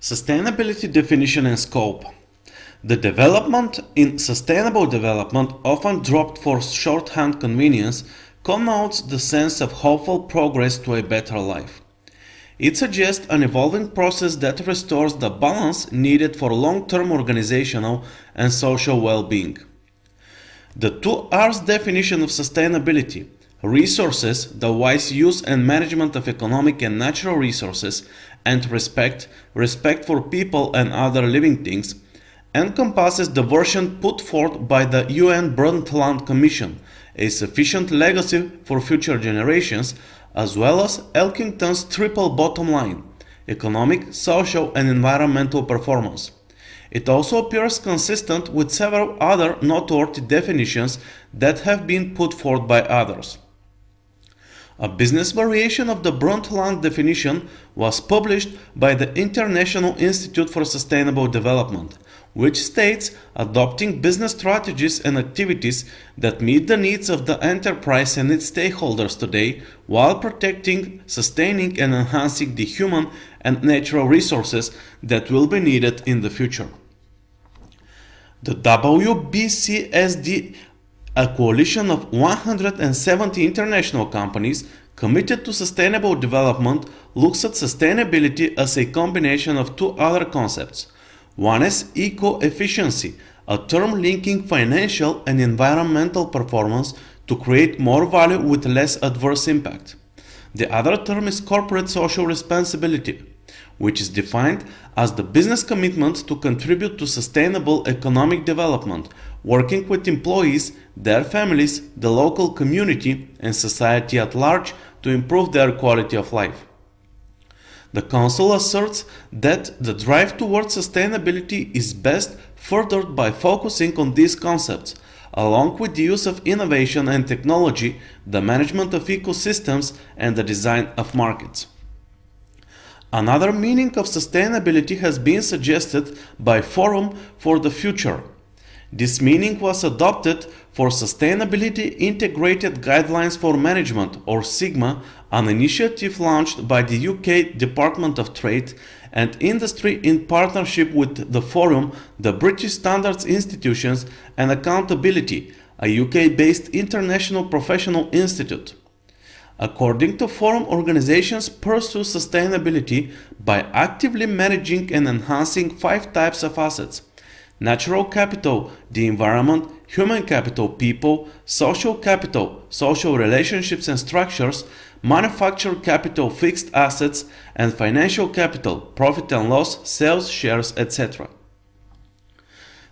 Sustainability definition and scope. The development in sustainable development, often dropped for shorthand convenience, connotes the sense of hopeful progress to a better life. It suggests an evolving process that restores the balance needed for long-term organizational and social well-being. The 2R's definition of sustainability: resources, the wise use and management of economic and natural resources, and respect for people and other living things, encompasses the version put forth by the UN Brundtland Commission, a sufficient legacy for future generations, as well as Elkington's triple bottom line: economic, social, and environmental performance. It also appears consistent with several other noteworthy definitions that have been put forth by others. A business variation of the Brundtland definition was published by the International Institute for Sustainable Development, which states adopting business strategies and activities that meet the needs of the enterprise and its stakeholders today, while protecting, sustaining, and enhancing the human and natural resources that will be needed in the future. The WBCSD, a coalition of 170 international companies committed to sustainable development, looks at sustainability as a combination of two other concepts. One is eco-efficiency, a term linking financial and environmental performance to create more value with less adverse impact. The other term is corporate social responsibility, which is defined as the business commitment to contribute to sustainable economic development, working with employees, their families, the local community, and society at large to improve their quality of life. The Council asserts that the drive towards sustainability is best furthered by focusing on these concepts, along with the use of innovation and technology, the management of ecosystems, and the design of markets. Another meaning of sustainability has been suggested by Forum for the Future. This meaning was adopted for Sustainability Integrated Guidelines for Management, or SIGMA, an initiative launched by the UK Department of Trade and Industry in partnership with the Forum, the British Standards Institutions, and Accountability, a UK-based international professional institute. According to Forum, organizations pursue sustainability by actively managing and enhancing 5 types of assets: natural capital, the environment; human capital, people; social capital, social relationships and structures; manufactured capital, fixed assets; and financial capital, profit and loss, sales, shares, etc.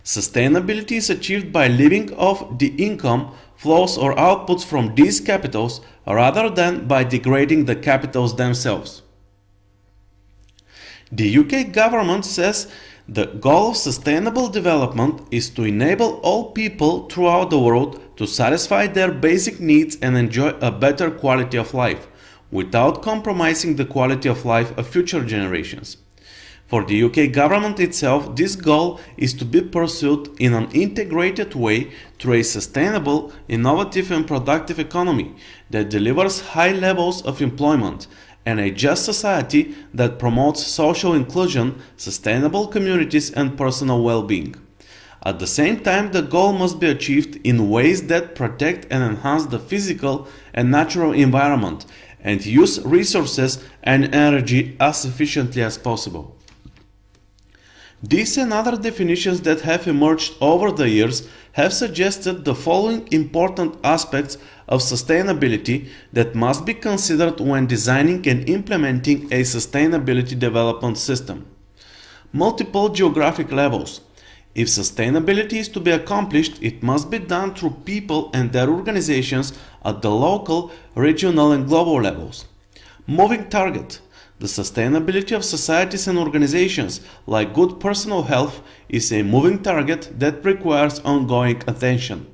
Sustainability is achieved by living off the income, flows or outputs from these capitals, rather than by degrading the capitals themselves. The UK government says the goal of sustainable development is to enable all people throughout the world to satisfy their basic needs and enjoy a better quality of life, without compromising the quality of life of future generations. For the UK government itself, this goal is to be pursued in an integrated way through a sustainable, innovative and productive economy that delivers high levels of employment, and a just society that promotes social inclusion, sustainable communities and personal well-being. At the same time, the goal must be achieved in ways that protect and enhance the physical and natural environment and use resources and energy as efficiently as possible. These and other definitions that have emerged over the years have suggested the following important aspects of sustainability that must be considered when designing and implementing a sustainability development system. Multiple geographic levels. If sustainability is to be accomplished, it must be done through people and their organizations at the local, regional and global levels. Moving target. The sustainability of societies and organizations, like good personal health, is a moving target that requires ongoing attention.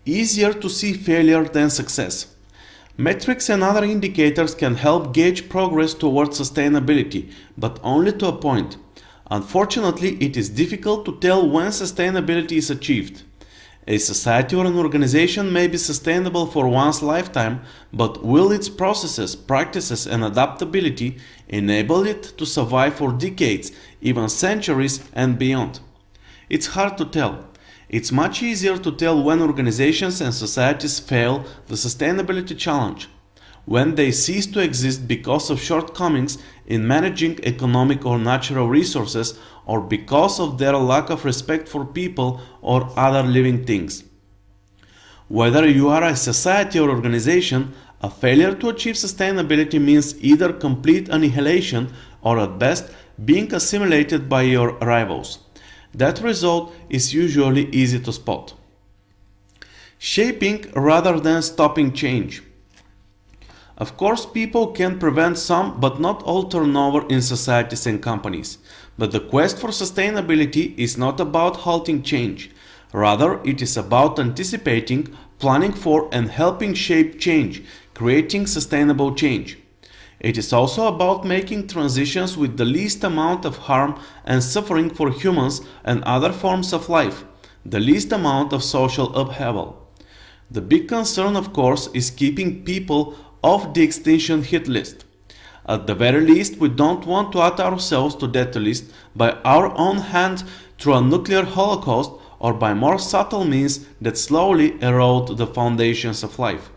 Easier to see failure than success. Metrics and other indicators can help gauge progress towards sustainability, but only to a point. Unfortunately, it is difficult to tell when sustainability is achieved. A society or an organization may be sustainable for one's lifetime, but will its processes, practices, and adaptability enable it to survive for decades, even centuries, and beyond? It's hard to tell. It's much easier to tell when organizations and societies fail the sustainability challenge, when they cease to exist because of shortcomings in managing economic or natural resources, or because of their lack of respect for people or other living things. Whether you are a society or organization, a failure to achieve sustainability means either complete annihilation or at best being assimilated by your rivals. That result is usually easy to spot. Shaping rather than stopping change. Of course, people can prevent some but not all turnover in societies and companies. But the quest for sustainability is not about halting change. Rather, it is about anticipating, planning for, and helping shape change, creating sustainable change. It is also about making transitions with the least amount of harm and suffering for humans and other forms of life, the least amount of social upheaval. The big concern, of course, is keeping people off the extinction hit list. At the very least, we don't want to add ourselves to that list by our own hand through a nuclear holocaust or by more subtle means that slowly erode the foundations of life.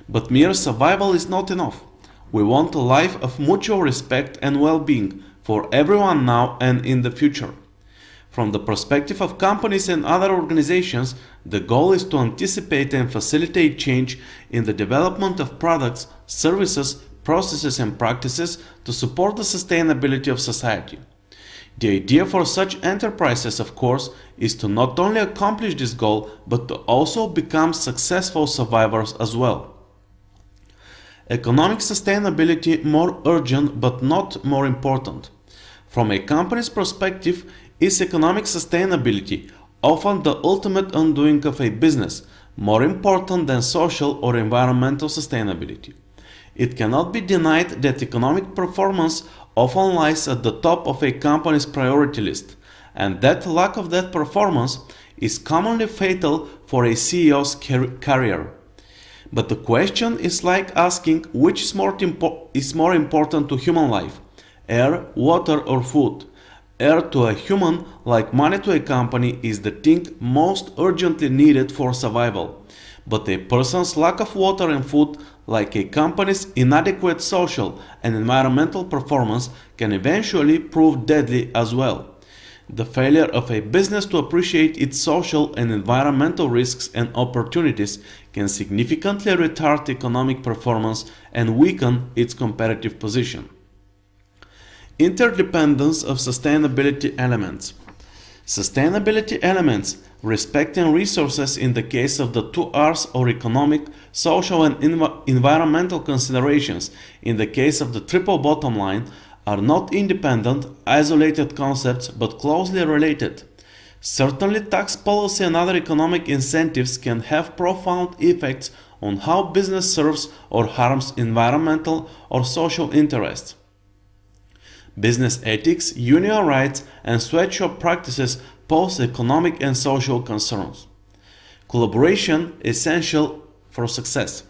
But mere survival is not enough. We want a life of mutual respect and well-being for everyone now and in the future. From the perspective of companies and other organizations, the goal is to anticipate and facilitate change in the development of products, services, processes, and practices to support the sustainability of society. The idea for such enterprises, of course, is to not only accomplish this goal, but to also become successful survivors as well. Economic sustainability more urgent but not more important. From a company's perspective, is economic sustainability, often the ultimate undoing of a business, more important than social or environmental sustainability. It cannot be denied that economic performance often lies at the top of a company's priority list, and that lack of that performance is commonly fatal for a CEO's career. But the question is like asking which is more important to human life, air, water, or food. Air to a human, like money to a company, is the thing most urgently needed for survival. But a person's lack of water and food, like a company's inadequate social and environmental performance, can eventually prove deadly as well. The failure of a business to appreciate its social and environmental risks and opportunities can significantly retard economic performance and weaken its competitive position. Interdependence of sustainability elements. Sustainability elements, respecting resources in the case of the two R's or economic, social, and environmental considerations in the case of the triple bottom line, are not independent, isolated concepts but closely related. Certainly, tax policy and other economic incentives can have profound effects on how business serves or harms environmental or social interests. Business ethics, union rights, and sweatshop practices pose economic and social concerns. Collaboration essential for success.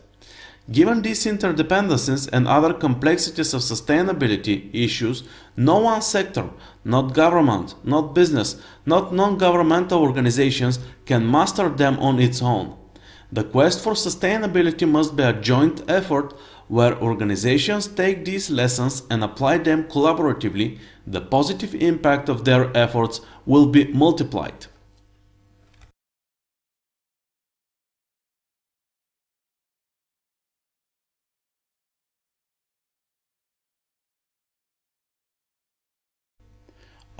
Given these interdependencies and other complexities of sustainability issues, no one sector, not government, not business, not non-governmental organizations can master them on its own. The quest for sustainability must be a joint effort where organizations take these lessons and apply them collaboratively. The positive impact of their efforts will be multiplied.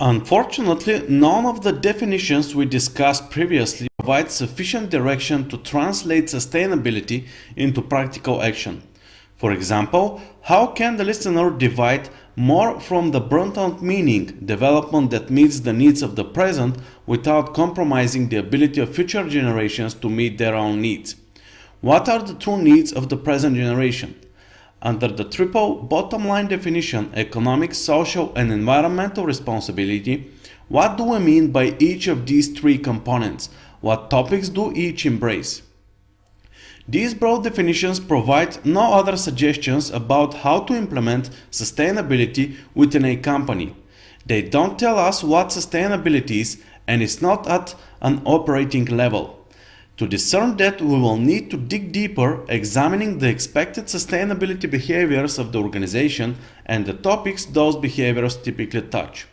Unfortunately, none of the definitions we discussed previously provide sufficient direction to translate sustainability into practical action. For example, how can the listener divide more from the burnt-out meaning, development that meets the needs of the present without compromising the ability of future generations to meet their own needs? What are the true needs of the present generation? Under the triple bottom line definition, economic, social, and environmental responsibility, what do we mean by each of these three components? What topics do each embrace? These broad definitions provide no other suggestions about how to implement sustainability within a company. They don't tell us what sustainability is, and it's not at an operating level. To discern that, we will need to dig deeper, examining the expected sustainability behaviors of the organization and the topics those behaviors typically touch.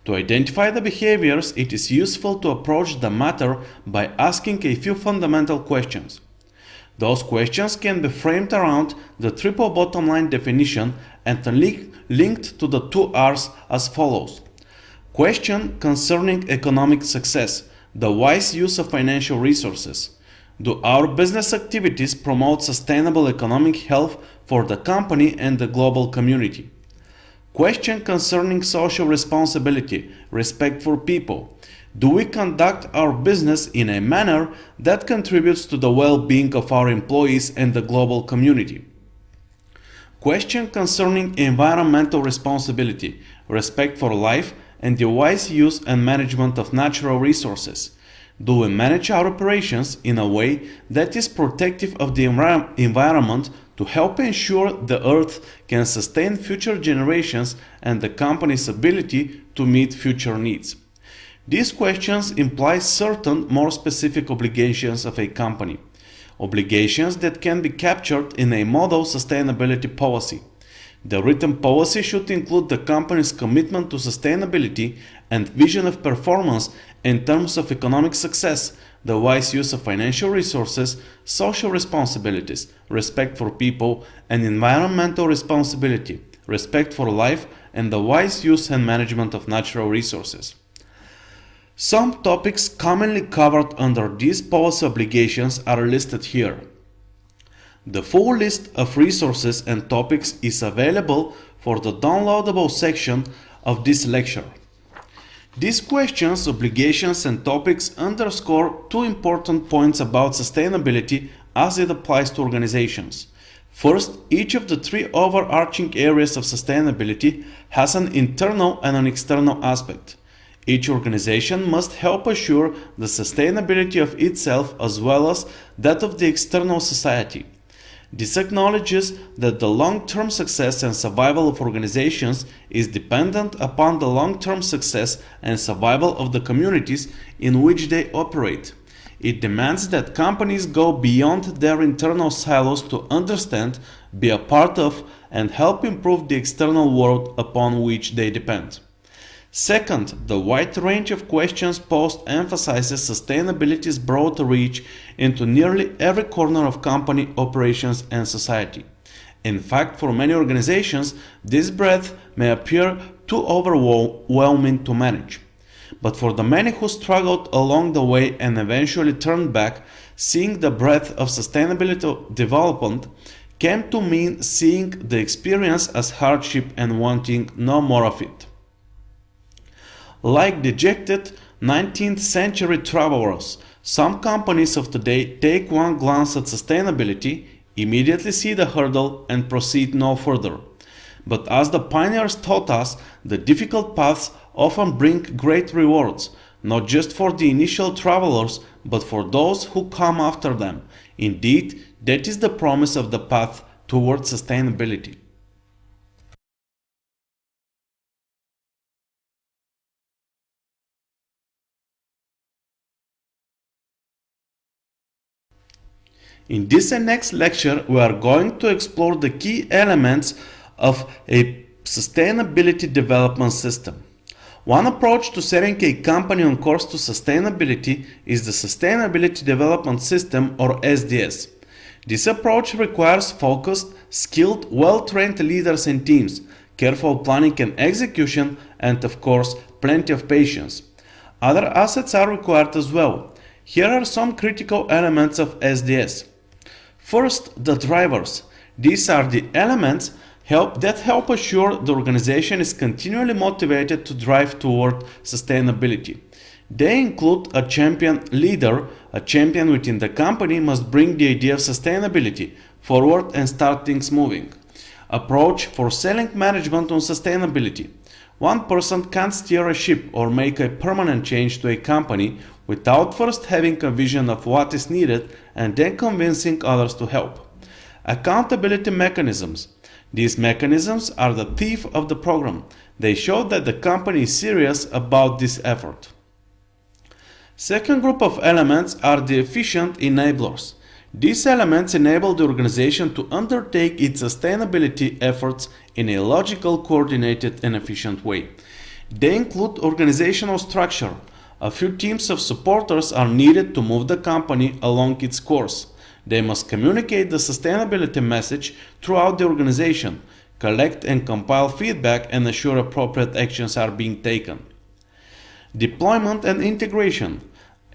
To identify the behaviors, it is useful to approach the matter by asking a few fundamental questions. Those questions can be framed around the triple bottom line definition and linked to the two R's as follows. Question concerning economic success, the wise use of financial resources. Do our business activities promote sustainable economic health for the company and the global community? Question concerning social responsibility, respect for people. Do we conduct our business in a manner that contributes to the well-being of our employees and the global community? Question concerning environmental responsibility, respect for life, and the wise use and management of natural resources. Do we manage our operations in a way that is protective of the environment to help ensure the Earth can sustain future generations and the company's ability to meet future needs? These questions imply certain more specific obligations of a company, obligations that can be captured in a model sustainability policy. The written policy should include the company's commitment to sustainability and vision of performance in terms of economic success, the wise use of financial resources, social responsibilities, respect for people, and environmental responsibility, respect for life, and the wise use and management of natural resources. Some topics commonly covered under these policy obligations are listed here. The full list of resources and topics is available for the downloadable section of this lecture. These questions, obligations, and topics underscore two important points about sustainability as it applies to organizations. First, each of the three overarching areas of sustainability has an internal and an external aspect. Each organization must help assure the sustainability of itself as well as that of the external society. This acknowledges that the long-term success and survival of organizations is dependent upon the long-term success and survival of the communities in which they operate. It demands that companies go beyond their internal silos to understand, be a part of, and help improve the external world upon which they depend. Second, the wide range of questions posed emphasizes sustainability's broad reach into nearly every corner of company operations and society. In fact, for many organizations, this breadth may appear too overwhelming to manage. But for the many who struggled along the way and eventually turned back, seeing the breadth of sustainability development came to mean seeing the experience as hardship and wanting no more of it. Like dejected 19th century travelers, some companies of today take one glance at sustainability, immediately see the hurdle, and proceed no further. But as the pioneers taught us, the difficult paths often bring great rewards, not just for the initial travelers, but for those who come after them. Indeed, that is the promise of the path towards sustainability. In this and next lecture, we are going to explore the key elements of a sustainability development system. One approach to setting a company on course to sustainability is the Sustainability Development System, or SDS. This approach requires focused, skilled, well-trained leaders and teams, careful planning and execution, and of course, plenty of patience. Other assets are required as well. Here are some critical elements of SDS. First, the drivers. These are the elements that help assure the organization is continually motivated to drive toward sustainability. They include a champion leader. A champion within the company must bring the idea of sustainability forward and start things moving. Approach for selling management on sustainability. One person can't steer a ship or make a permanent change to a company without first having a vision of what is needed and then convincing others to help. Accountability mechanisms. These mechanisms are the teeth of the program. They show that the company is serious about this effort. Second group of elements are the efficient enablers. These elements enable the organization to undertake its sustainability efforts in a logical, coordinated, and efficient way. They include organizational structure. A few teams of supporters are needed to move the company along its course. They must communicate the sustainability message throughout the organization, collect and compile feedback, and ensure appropriate actions are being taken. Deployment and integration.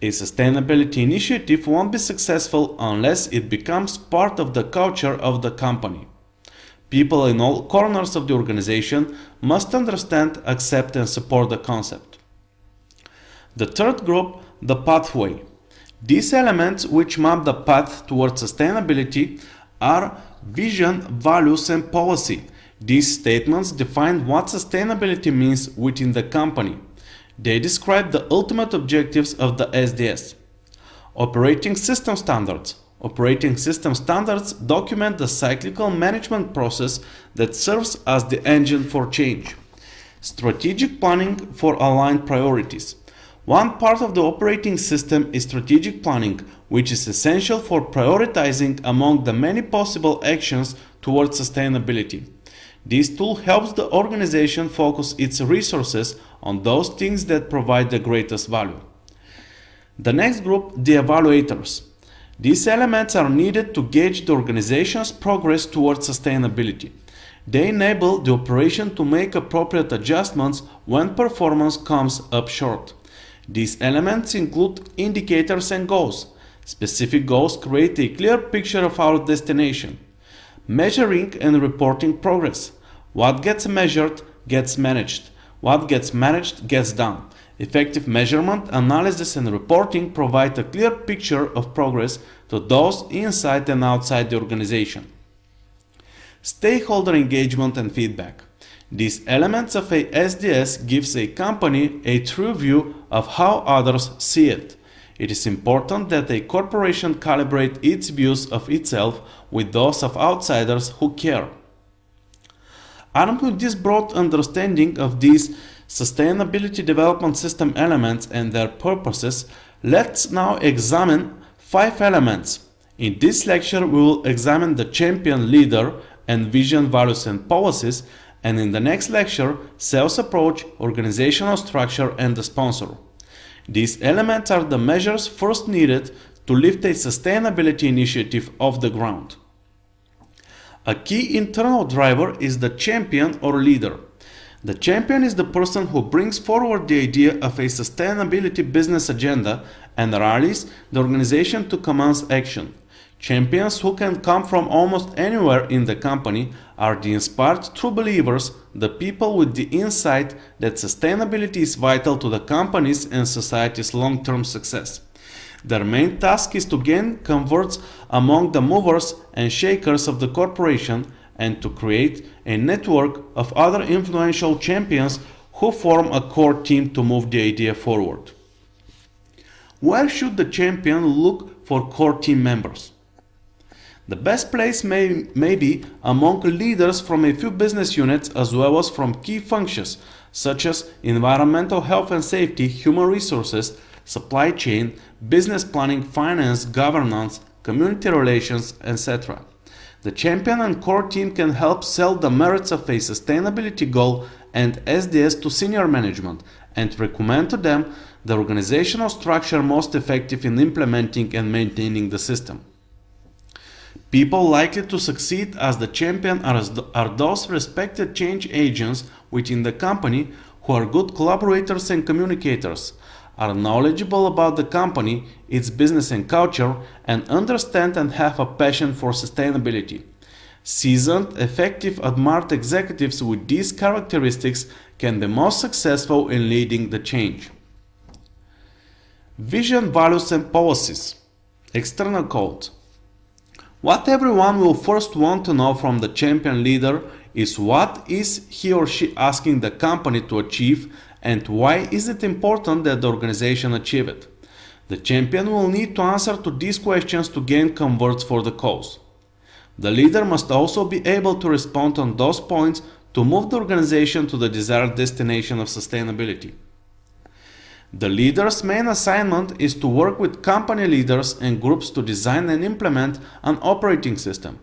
A sustainability initiative won't be successful unless it becomes part of the culture of the company. People in all corners of the organization must understand, accept, and support the concept. The third group, the pathway. These elements, which map the path towards sustainability, are vision, values, and policy. These statements define what sustainability means within the company. They describe the ultimate objectives of the SDS. Operating system standards. Operating system standards document the cyclical management process that serves as the engine for change. Strategic planning for aligned priorities. One part of the operating system is strategic planning, which is essential for prioritizing among the many possible actions towards sustainability. This tool helps the organization focus its resources on those things that provide the greatest value. The next group, the evaluators. These elements are needed to gauge the organization's progress towards sustainability. They enable the operation to make appropriate adjustments when performance comes up short. These elements include indicators and goals. Specific goals create a clear picture of our destination. Measuring and reporting progress. What gets measured gets managed. What gets managed gets done. Effective measurement, analysis, and reporting provide a clear picture of progress to those inside and outside the organization. Stakeholder engagement and feedback. These elements of a SDS gives a company a true view of how others see it. It is important that a corporation calibrate its views of itself with those of outsiders who care. Armed with this broad understanding of these sustainability development system elements and their purposes, let's now examine 5 elements. In this lecture, we will examine the champion leader and vision, values, and policies, and in the next lecture, sales approach, organizational structure, and the sponsor. These elements are the measures first needed to lift a sustainability initiative off the ground. A key internal driver is the champion or leader. The champion is the person who brings forward the idea of a sustainability business agenda and rallies the organization to commence action. Champions, who can come from almost anywhere in the company, are the inspired true believers, the people with the insight that sustainability is vital to the company's and society's long-term success. Their main task is to gain converts among the movers and shakers of the corporation and to create a network of other influential champions who form a core team to move the idea forward. Where should the champion look for core team members? The best place may be among leaders from a few business units as well as from key functions such as environmental health and safety, human resources, supply chain, business planning, finance, governance, community relations, etc. The champion and core team can help sell the merits of a sustainability goal and SDS to senior management and recommend to them the organizational structure most effective in implementing and maintaining the system. People likely to succeed as the champion are those respected change agents within the company who are good collaborators and communicators, are knowledgeable about the company, its business and culture, and understand and have a passion for sustainability. Seasoned, effective, admired executives with these characteristics can be most successful in leading the change. Vision, values, and policies. External code. What everyone will first want to know from the champion leader is what is he or she asking the company to achieve and why is it important that the organization achieve it. The champion will need to answer to these questions to gain converts for the cause. The leader must also be able to respond on those points to move the organization to the desired destination of sustainability. The leader's main assignment is to work with company leaders and groups to design and implement an operating system,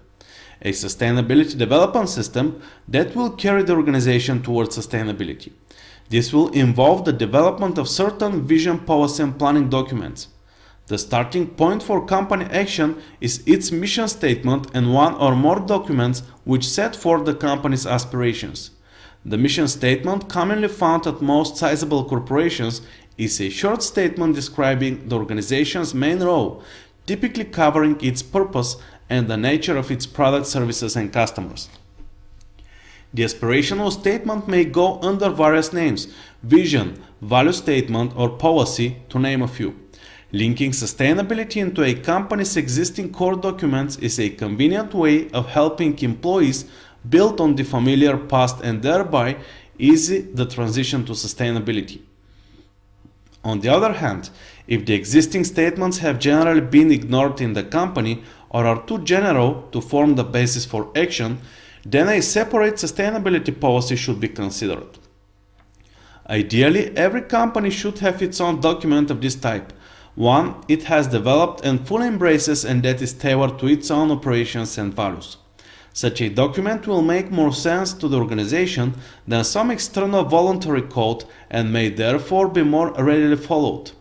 a sustainability development system that will carry the organization towards sustainability. This will involve the development of certain vision, policy, and planning documents. The starting point for company action is its mission statement and one or more documents which set forth the company's aspirations. The mission statement, commonly found at most sizable corporations, is a short statement describing the organization's main role, typically covering its purpose and the nature of its products, services, and customers. The aspirational statement may go under various names: vision, value statement, or policy, to name a few. Linking sustainability into a company's existing core documents is a convenient way of helping employees build on the familiar past and thereby ease the transition to sustainability. On the other hand, if the existing statements have generally been ignored in the company or are too general to form the basis for action, then a separate sustainability policy should be considered. Ideally, every company should have its own document of this type, one it has developed and fully embraces and that is tailored to its own operations and values. Such a document will make more sense to the organization than some external voluntary code and may therefore be more readily followed.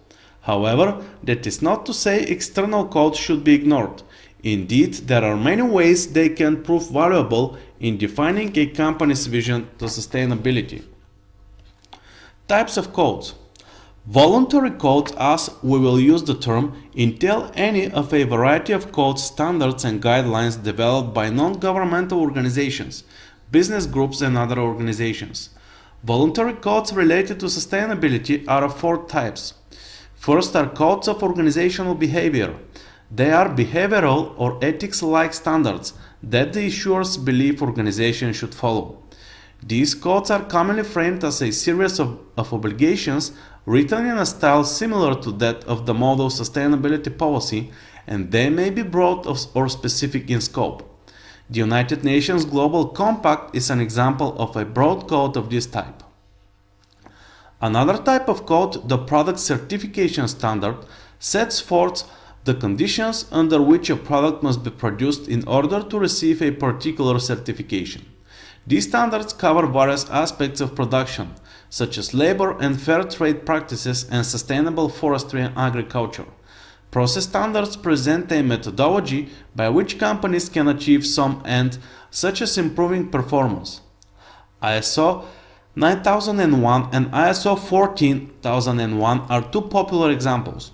However, that is not to say external codes should be ignored. Indeed, there are many ways they can prove valuable in defining a company's vision to sustainability. Types of codes. Voluntary codes, as we will use the term, entail any of a variety of codes, standards, and guidelines developed by non-governmental organizations, business groups, and other organizations. Voluntary codes related to sustainability are of four types. First are codes of organizational behavior. They are behavioral or ethics-like standards that the issuers believe organizations should follow. These codes are commonly framed as a series of obligations written in a style similar to that of the model sustainability policy, and they may be broad or specific in scope. The United Nations Global Compact is an example of a broad code of this type. Another type of code, the Product Certification Standard, sets forth the conditions under which a product must be produced in order to receive a particular certification. These standards cover various aspects of production, such as labor and fair trade practices and sustainable forestry and agriculture. Process standards present a methodology by which companies can achieve some end, such as improving performance. ISO 9001 and ISO 14001 are two popular examples.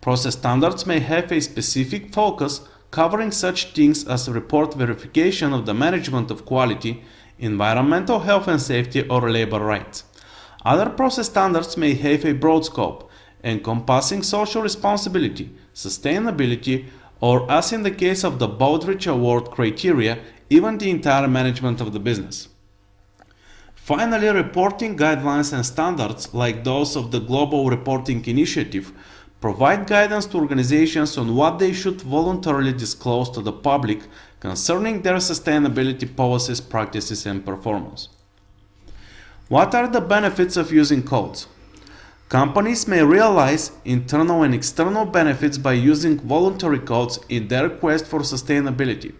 Process standards may have a specific focus covering such things as report verification of the management of quality, environmental health and safety, or labor rights. Other process standards may have a broad scope, encompassing social responsibility, sustainability, or, as in the case of the Baldrige Award criteria, even the entire management of the business. Finally, reporting guidelines and standards, like those of the Global Reporting Initiative, provide guidance to organizations on what they should voluntarily disclose to the public concerning their sustainability policies, practices, and performance. What are the benefits of using codes? Companies may realize internal and external benefits by using voluntary codes in their quest for sustainability.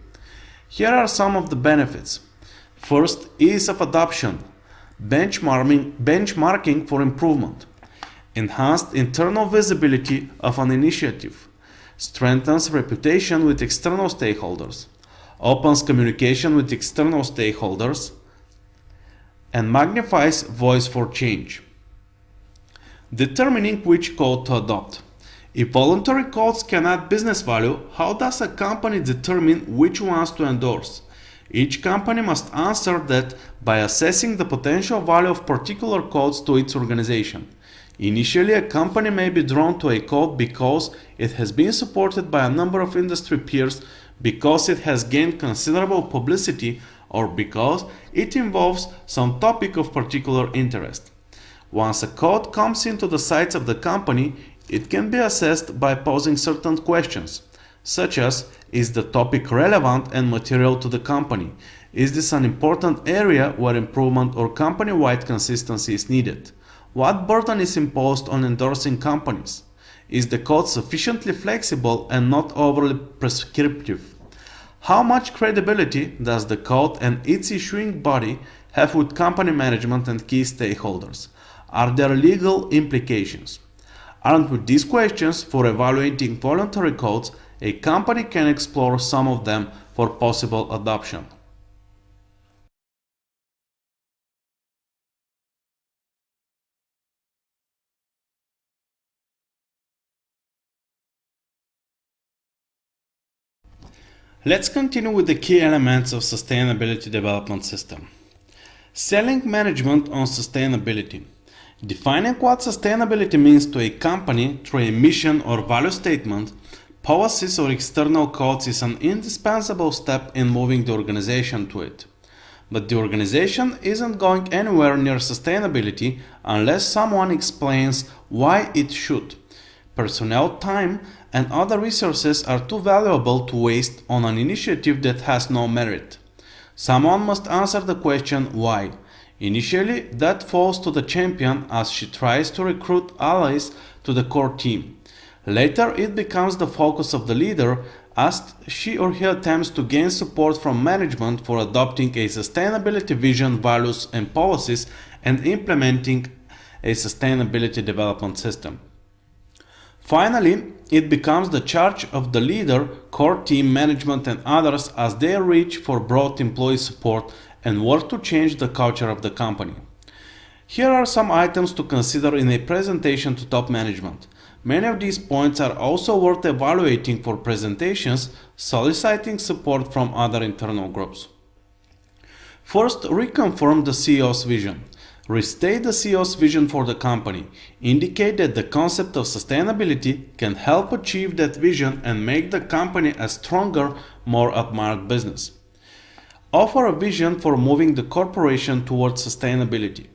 Here are some of the benefits. First, ease of adoption, benchmarking for improvement, enhanced internal visibility of an initiative, strengthens reputation with external stakeholders, opens communication with external stakeholders, and magnifies voice for change. Determining which code to adopt. If voluntary codes can add business value, how does a company determine which ones to endorse? Each company must answer that by assessing the potential value of particular codes to its organization. Initially, a company may be drawn to a code because it has been supported by a number of industry peers, because it has gained considerable publicity, or because it involves some topic of particular interest. Once a code comes into the sights of the company, It can be assessed by posing certain questions, such as: is the topic relevant and material to the company? Is this an important area where improvement or company-wide consistency is needed? What burden is imposed on endorsing companies? Is the code sufficiently flexible and not overly prescriptive? How much credibility does the code and its issuing body have with company management and key stakeholders? Are there legal implications? Armed with these questions for evaluating voluntary codes, a company can explore some of them for possible adoption. Let's continue with the key elements of sustainability development system. Selling management on sustainability. Defining what sustainability means to a company through a mission or value statement, policies or external codes is an indispensable step in moving the organization to it. But the organization isn't going anywhere near sustainability unless someone explains why it should. Personnel time and other resources are too valuable to waste on an initiative that has no merit. Someone must answer the question why. Initially, that falls to the champion as she tries to recruit allies to the core team. Later, it becomes the focus of the leader as she or he attempts to gain support from management for adopting a sustainability vision, values, and policies and implementing a sustainability development system. Finally, it becomes the charge of the leader, core team, management, and others as they reach for broad employee support and work to change the culture of the company. Here are some items to consider in a presentation to top management. Many of these points are also worth evaluating for presentations, soliciting support from other internal groups. First, reconfirm the CEO's vision. Restate the CEO's vision for the company. Indicate that the concept of sustainability can help achieve that vision and make the company a stronger, more admired business. Offer a vision for moving the corporation towards sustainability.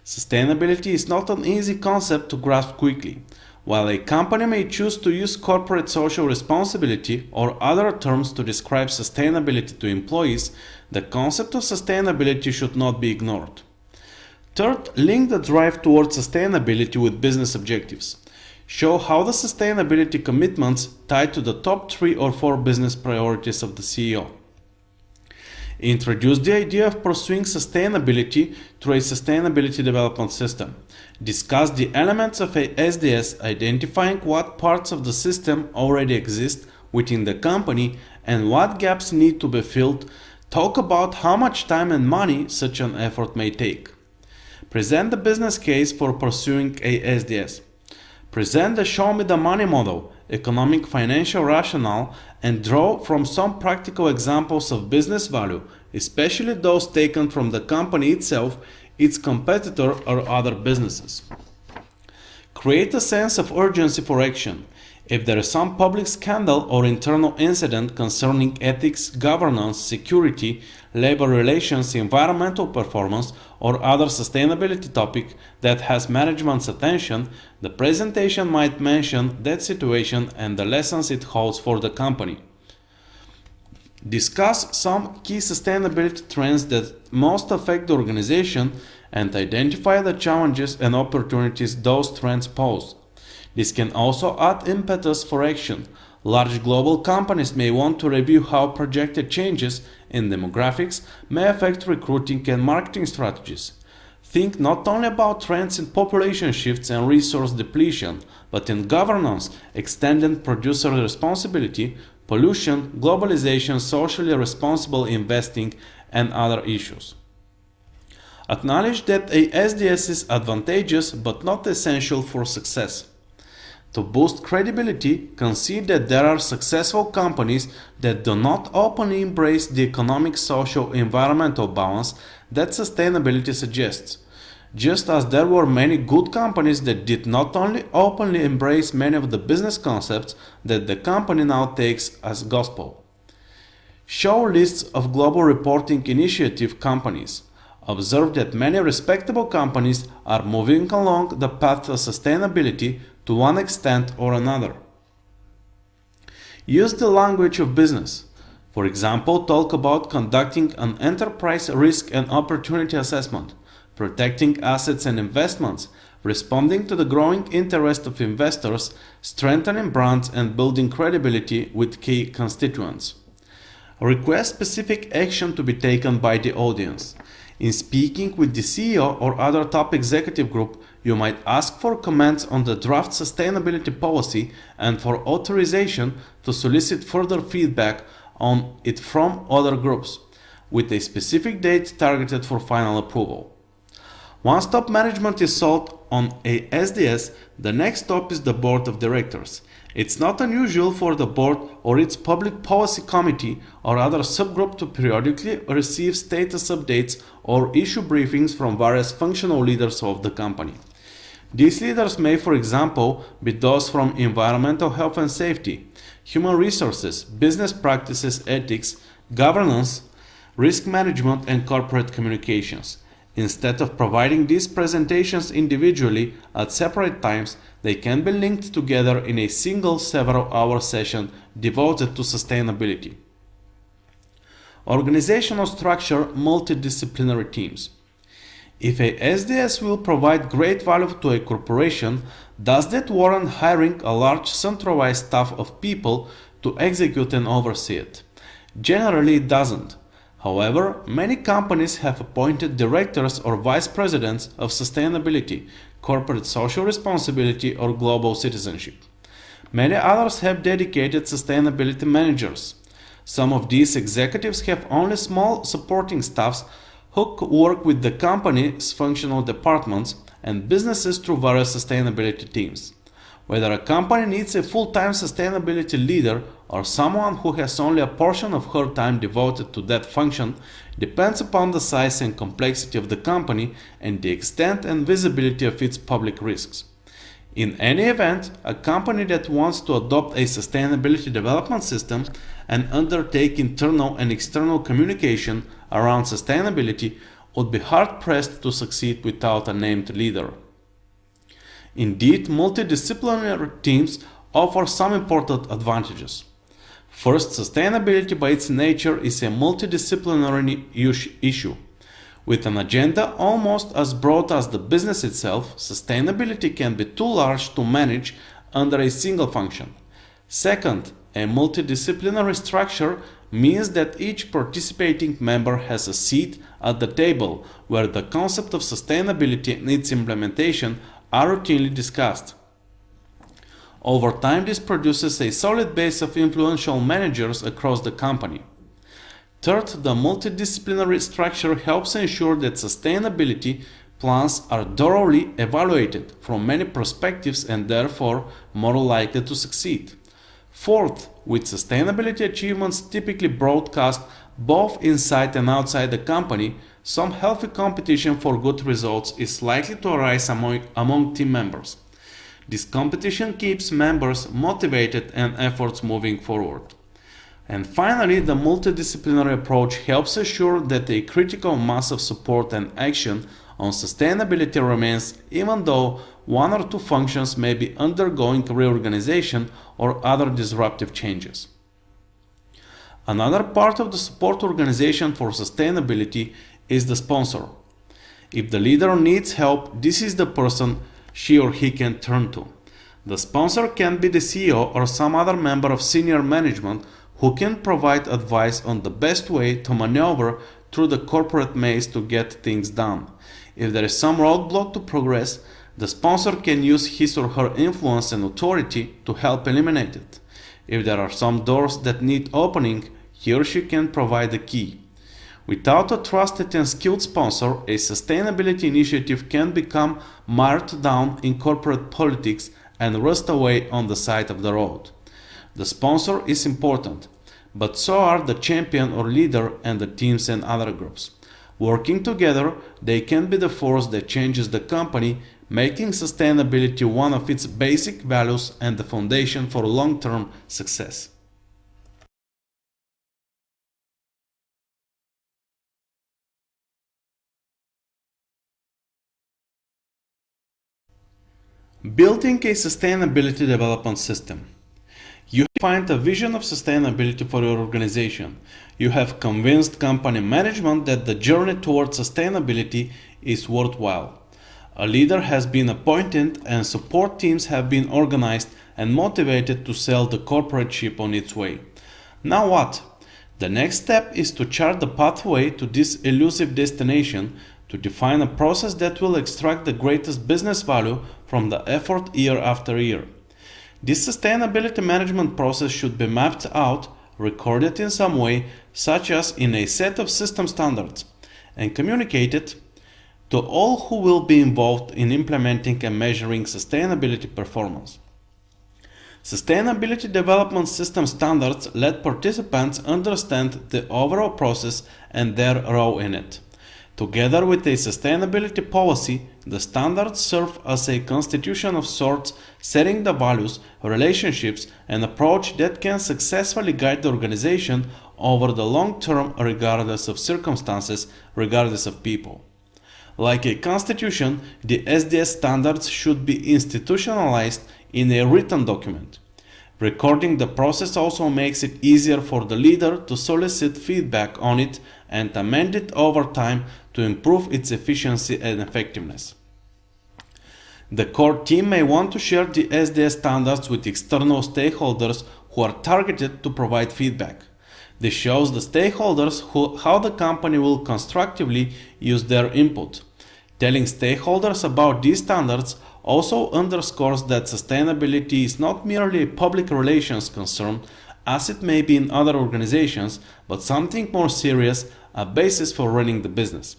Sustainability is not an easy concept to grasp quickly. While a company may choose to use corporate social responsibility or other terms to describe sustainability to employees, the concept of sustainability should not be ignored. Third, link the drive towards sustainability with business objectives. Show how the sustainability commitments tie to the top 3 or 4 business priorities of the CEO. Introduce the idea of pursuing sustainability through a sustainability development system. Discuss the elements of a SDS, identifying what parts of the system already exist within the company and what gaps need to be filled. Talk about how much time and money such an effort may take. Present the business case for pursuing a SDS. Present the show me the money model, economic financial rationale, and draw from some practical examples of business value, especially those taken from the company itself, its competitor, or other businesses. Create a sense of urgency for action. If there is some public scandal or internal incident concerning ethics, governance, security, labor relations, environmental performance, or other sustainability topic that has management's attention, the presentation might mention that situation and the lessons it holds for the company. Discuss some key sustainability trends that most affect the organization and identify the challenges and opportunities those trends pose. This can also add impetus for action. Large global companies may want to review how projected changes in demographics may affect recruiting and marketing strategies. Think not only about trends in population shifts and resource depletion, but in governance, extended producer responsibility, pollution, globalization, socially responsible investing, and other issues. Acknowledge that a SDS is advantageous but not essential for success. To boost credibility, concede that there are successful companies that do not openly embrace the economic, social, environmental balance that sustainability suggests, just as there were many good companies that did not only openly embrace many of the business concepts that the company now takes as gospel. Show lists of global reporting initiative companies. Observe that many respectable companies are moving along the path of sustainability to one extent or another. Use the language of business. For example, talk about conducting an enterprise risk and opportunity assessment, protecting assets and investments, responding to the growing interest of investors, strengthening brands, and building credibility with key constituents. Request specific action to be taken by the audience. In speaking with the CEO or other top executive group, you might ask for comments on the draft sustainability policy and for authorization to solicit further feedback on it from other groups, with a specific date targeted for final approval. Once top management is sold on a SDS, the next stop is the board of directors. It's not unusual for the board or its public policy committee or other subgroup to periodically receive status updates or issue briefings from various functional leaders of the company. These leaders may, for example, be those from environmental health and safety, human resources, business practices, ethics, governance, risk management, and corporate communications. Instead of providing these presentations individually at separate times, they can be linked together in a single several-hour session devoted to sustainability. Organizational structure, multidisciplinary teams. If a SDS will provide great value to a corporation, does that warrant hiring a large centralized staff of people to execute and oversee it? Generally, it doesn't. However, many companies have appointed directors or vice presidents of sustainability, corporate social responsibility, or global citizenship. Many others have dedicated sustainability managers. Some of these executives have only small supporting staffs who work with the company's functional departments and businesses through various sustainability teams. Whether a company needs a full-time sustainability leader or someone who has only a portion of her time devoted to that function depends upon the size and complexity of the company and the extent and visibility of its public risks. In any event, a company that wants to adopt a sustainability development system and undertake internal and external communication around sustainability would be hard-pressed to succeed without a named leader. Indeed, multidisciplinary teams offer some important advantages. First, sustainability by its nature is a multidisciplinary issue. With an agenda almost as broad as the business itself, sustainability can be too large to manage under a single function. Second, a multidisciplinary structure means that each participating member has a seat at the table where the concept of sustainability and its implementation are routinely discussed. Over time, this produces a solid base of influential managers across the company. Third, the multidisciplinary structure helps ensure that sustainability plans are thoroughly evaluated from many perspectives and therefore more likely to succeed. Fourth, with sustainability achievements typically broadcast both inside and outside the company, some healthy competition for good results is likely to arise among team members. This competition keeps members motivated and efforts moving forward. And finally, the multidisciplinary approach helps assure that a critical mass of support and action on sustainability remains even though one or two functions may be undergoing reorganization or other disruptive changes. Another part of the support organization for sustainability is the sponsor. If the leader needs help, this is the person she or he can turn to. The sponsor can be the CEO or some other member of senior management who can provide advice on the best way to maneuver through the corporate maze to get things done. If there is some roadblock to progress, the sponsor can use his or her influence and authority to help eliminate it. If there are some doors that need opening, he or she can provide the key. Without a trusted and skilled sponsor, a sustainability initiative can become mired down in corporate politics and rust away on the side of the road. The sponsor is important, but so are the champion or leader and the teams and other groups. Working together, they can be the force that changes the company, making sustainability one of its basic values and the foundation for long-term success. Building a sustainability development system. You find a vision of sustainability for your organization. You have convinced company management that the journey towards sustainability is worthwhile. A leader has been appointed and support teams have been organized and motivated to sell the corporate ship on its way. Now what? The next step is to chart the pathway to this elusive destination, to define a process that will extract the greatest business value from the effort year after year. This sustainability management process should be mapped out, recorded in some way, such as in a set of system standards, and communicated to all who will be involved in implementing and measuring sustainability performance. Sustainability development system standards let participants understand the overall process and their role in it. Together with a sustainability policy, the standards serve as a constitution of sorts, setting the values, relationships, and approach that can successfully guide the organization over the long term regardless of circumstances, regardless of people. Like a constitution, the SDS standards should be institutionalized in a written document. Recording the process also makes it easier for the leader to solicit feedback on it and amend it over time to improve its efficiency and effectiveness. The core team may want to share the SDS standards with external stakeholders who are targeted to provide feedback. This shows the stakeholders how the company will constructively use their input. Telling stakeholders about these standards also underscores that sustainability is not merely a public relations concern, as it may be in other organizations, but something more serious, a basis for running the business.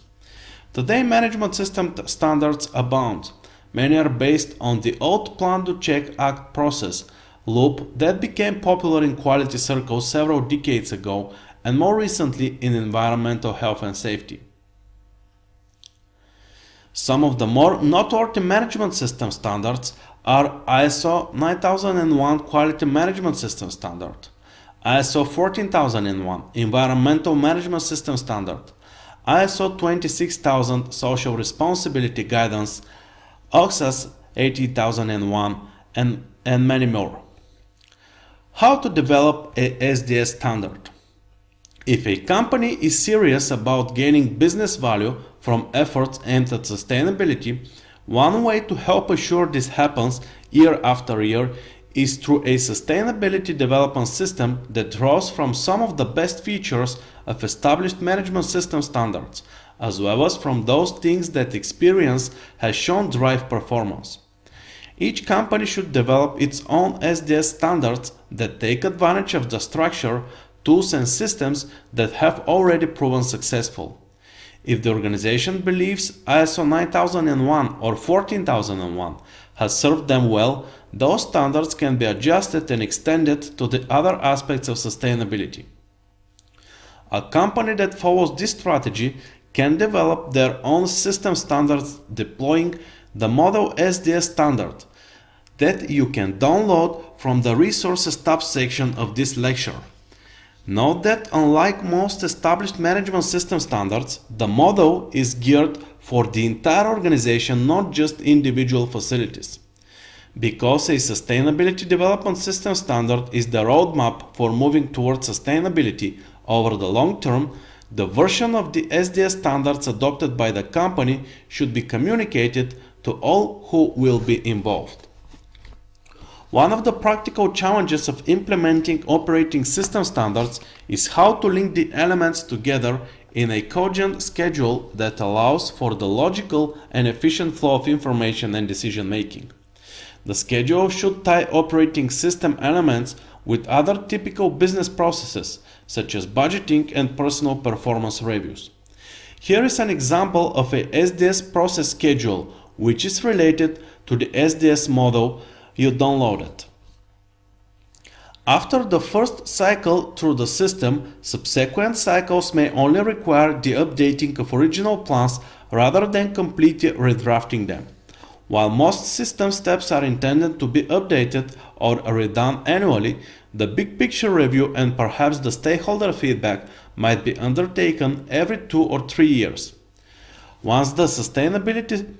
Today, management system standards abound. Many are based on the old plan to check act process loop that became popular in quality circles several decades ago and more recently in environmental health and safety. Some of the more noteworthy management system standards are ISO 9001 Quality Management System Standard, ISO 14001 Environmental Management System Standard, ISO 26000 Social Responsibility Guidance, OXAS 80001, and many more. How to develop a SDS standard? If a company is serious about gaining business value from efforts aimed at sustainability, one way to help assure this happens year after year is through a sustainability development system that draws from some of the best features of established management system standards, as well as from those things that experience has shown drive performance. Each company should develop its own SDS standards that take advantage of the structure, tools and systems that have already proven successful. If the organization believes ISO 9001 or 14001 has served them well, those standards can be adjusted and extended to the other aspects of sustainability. A company that follows this strategy can develop their own system standards deploying the Model SDS standard that you can download from the Resources tab section of this lecture. Note that unlike most established management system standards, the model is geared for the entire organization, not just individual facilities. Because a sustainability development system standard is the roadmap for moving towards sustainability over the long term, the version of the SDS standards adopted by the company should be communicated to all who will be involved. One of the practical challenges of implementing operating system standards is how to link the elements together in a cogent schedule that allows for the logical and efficient flow of information and decision making. The schedule should tie operating system elements with other typical business processes, such as budgeting and personal performance reviews. Here is an example of a SDS process schedule, which is related to the SDS model you downloaded. After the first cycle through the system, subsequent cycles may only require the updating of original plans rather than completely redrafting them. While most system steps are intended to be updated or redone annually, the big picture review and perhaps the stakeholder feedback might be undertaken every 2 or 3 years. Once the sustainability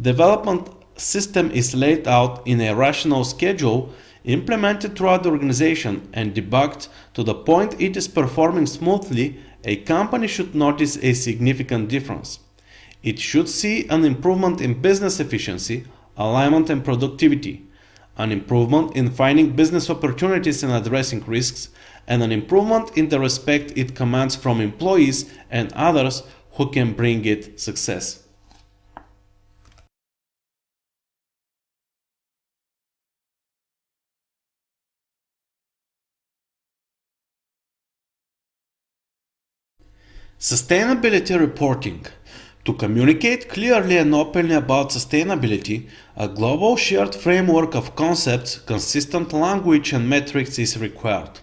development system is laid out in a rational schedule, implemented throughout the organization, and debugged to the point it is performing smoothly, a company should notice a significant difference. It should see an improvement in business efficiency, alignment, and productivity, an improvement in finding business opportunities and addressing risks, and an improvement in the respect it commands from employees and others who can bring it success. Sustainability reporting. To communicate clearly and openly about sustainability, a global shared framework of concepts, consistent language, and metrics is required.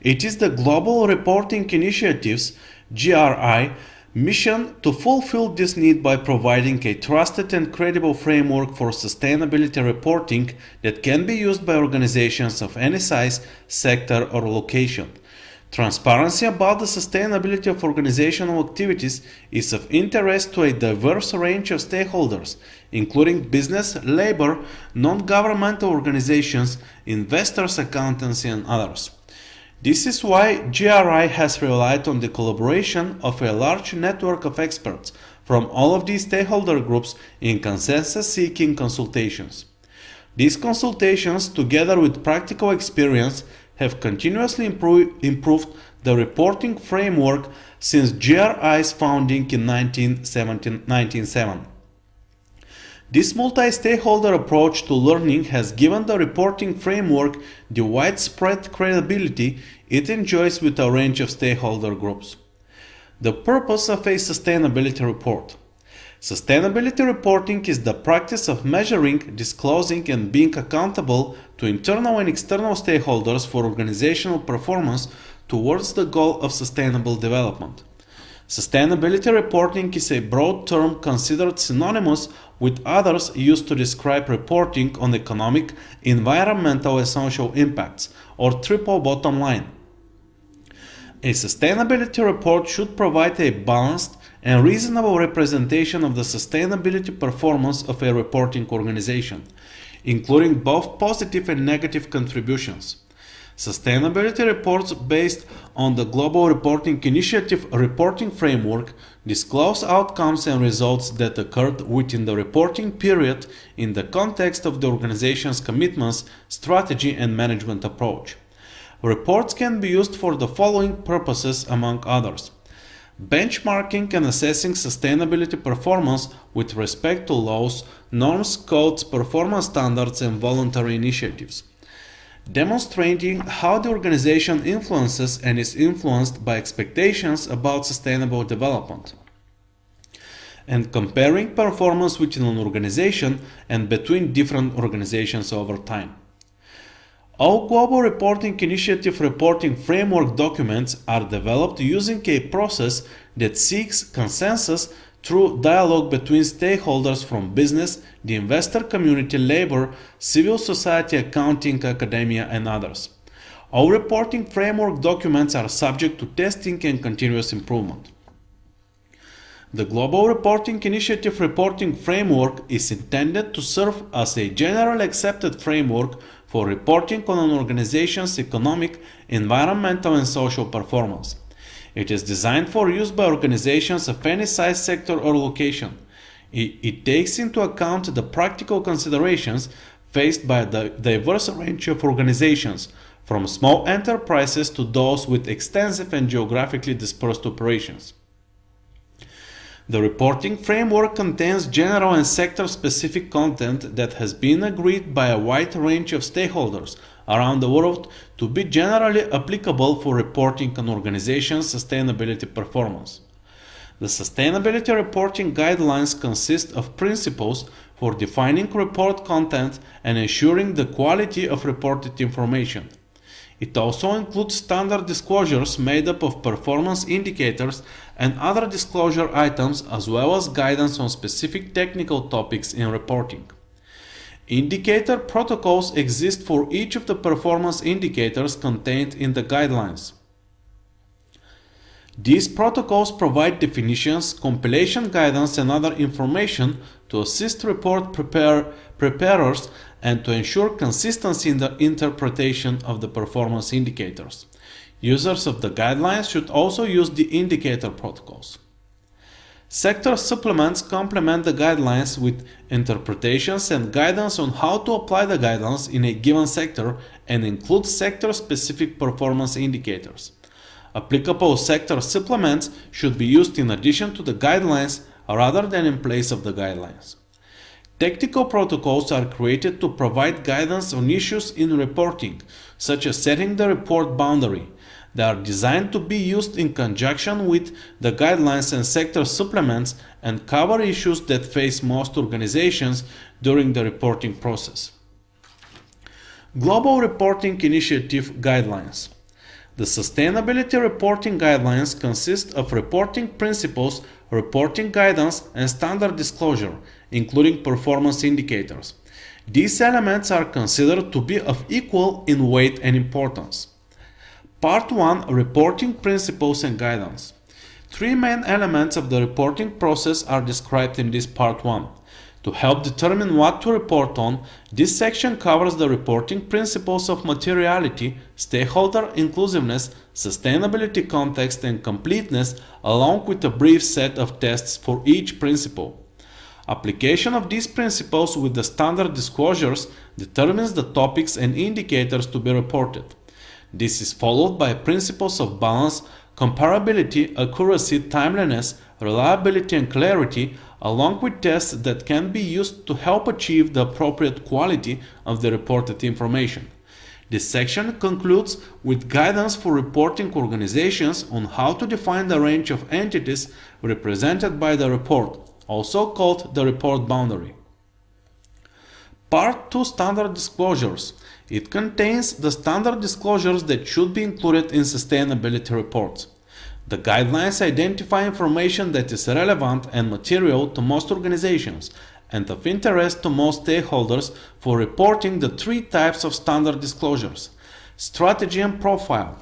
It is the Global Reporting Initiative's (GRI) mission to fulfill this need by providing a trusted and credible framework for sustainability reporting that can be used by organizations of any size, sector, or location. Transparency about the sustainability of organizational activities is of interest to a diverse range of stakeholders, including business, labor, non-governmental organizations, investors, accountancy, and others. This is why GRI has relied on the collaboration of a large network of experts from all of these stakeholder groups in consensus-seeking consultations. These consultations, together with practical experience, have continuously improved the reporting framework since GRI's founding in 1997. This multi-stakeholder approach to learning has given the reporting framework the widespread credibility it enjoys with a range of stakeholder groups. The purpose of a sustainability report. Sustainability reporting is the practice of measuring, disclosing, and being accountable to internal and external stakeholders for organizational performance towards the goal of sustainable development. Sustainability reporting is a broad term considered synonymous with others used to describe reporting on economic, environmental, and social impacts, or triple bottom line. A sustainability report should provide a balanced and reasonable representation of the sustainability performance of a reporting organization, including both positive and negative contributions. Sustainability reports based on the Global Reporting Initiative reporting framework disclose outcomes and results that occurred within the reporting period in the context of the organization's commitments, strategy, and management approach. Reports can be used for the following purposes, among others: benchmarking and assessing sustainability performance with respect to laws, norms, codes, performance standards, and voluntary initiatives. Demonstrating how the organization influences and is influenced by expectations about sustainable development. And comparing performance within an organization and between different organizations over time. All Global Reporting Initiative reporting framework documents are developed using a process that seeks consensus through dialogue between stakeholders from business, the investor community, labor, civil society, accounting, academia, and others. All reporting framework documents are subject to testing and continuous improvement. The Global Reporting Initiative reporting framework is intended to serve as a generally accepted framework for reporting on an organization's economic, environmental, and social performance. It is designed for use by organizations of any size, sector, or location. It takes into account the practical considerations faced by the diverse range of organizations, from small enterprises to those with extensive and geographically dispersed operations. The reporting framework contains general and sector-specific content that has been agreed by a wide range of stakeholders around the world to be generally applicable for reporting on organizations' sustainability performance. The sustainability reporting guidelines consist of principles for defining report content and ensuring the quality of reported information. It also includes standard disclosures made up of performance indicators and other disclosure items, as well as guidance on specific technical topics in reporting. Indicator protocols exist for each of the performance indicators contained in the guidelines. These protocols provide definitions, compilation guidance, and other information to assist report preparers and to ensure consistency in the interpretation of the performance indicators. Users of the guidelines should also use the indicator protocols. Sector supplements complement the guidelines with interpretations and guidance on how to apply the guidelines in a given sector and include sector-specific performance indicators. Applicable sector supplements should be used in addition to the guidelines rather than in place of the guidelines. Technical protocols are created to provide guidance on issues in reporting, such as setting the report boundary. They are designed to be used in conjunction with the guidelines and sector supplements and cover issues that face most organizations during the reporting process. Global Reporting Initiative Guidelines. The Sustainability Reporting Guidelines consist of reporting principles, reporting guidance, and standard disclosure, including performance indicators. These elements are considered to be of equal in weight and importance. Part 1. Reporting Principles and Guidance. Three main elements of the reporting process are described in this Part 1. To help determine what to report on, this section covers the reporting principles of materiality, stakeholder inclusiveness, sustainability context, and completeness, along with a brief set of tests for each principle. Application of these principles with the standard disclosures determines the topics and indicators to be reported. This is followed by principles of balance, comparability, accuracy, timeliness, reliability, and clarity, along with tests that can be used to help achieve the appropriate quality of the reported information. This section concludes with guidance for reporting organizations on how to define the range of entities represented by the report, also called the report boundary. Part 2. Standard Disclosures. It contains the standard disclosures that should be included in sustainability reports. The guidelines identify information that is relevant and material to most organizations and of interest to most stakeholders for reporting the three types of standard disclosures: strategy and profile,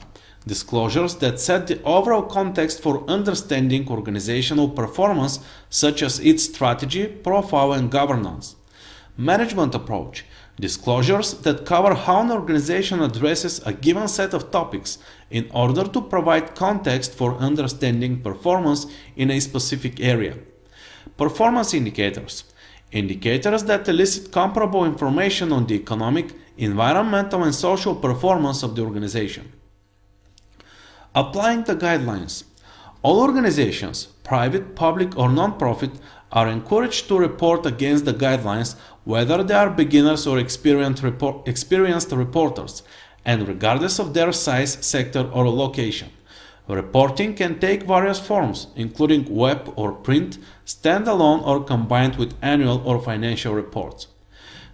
disclosures that set the overall context for understanding organizational performance, such as its strategy, profile, and governance; management approach, disclosures that cover how an organization addresses a given set of topics in order to provide context for understanding performance in a specific area; performance indicators, indicators that elicit comparable information on the economic, environmental, and social performance of the organization. Applying the guidelines. All organizations, private, public, or non-profit, are encouraged to report against the guidelines, whether they are beginners or experienced reporters, and regardless of their size, sector, or location. Reporting can take various forms, including web or print, standalone, or combined with annual or financial reports.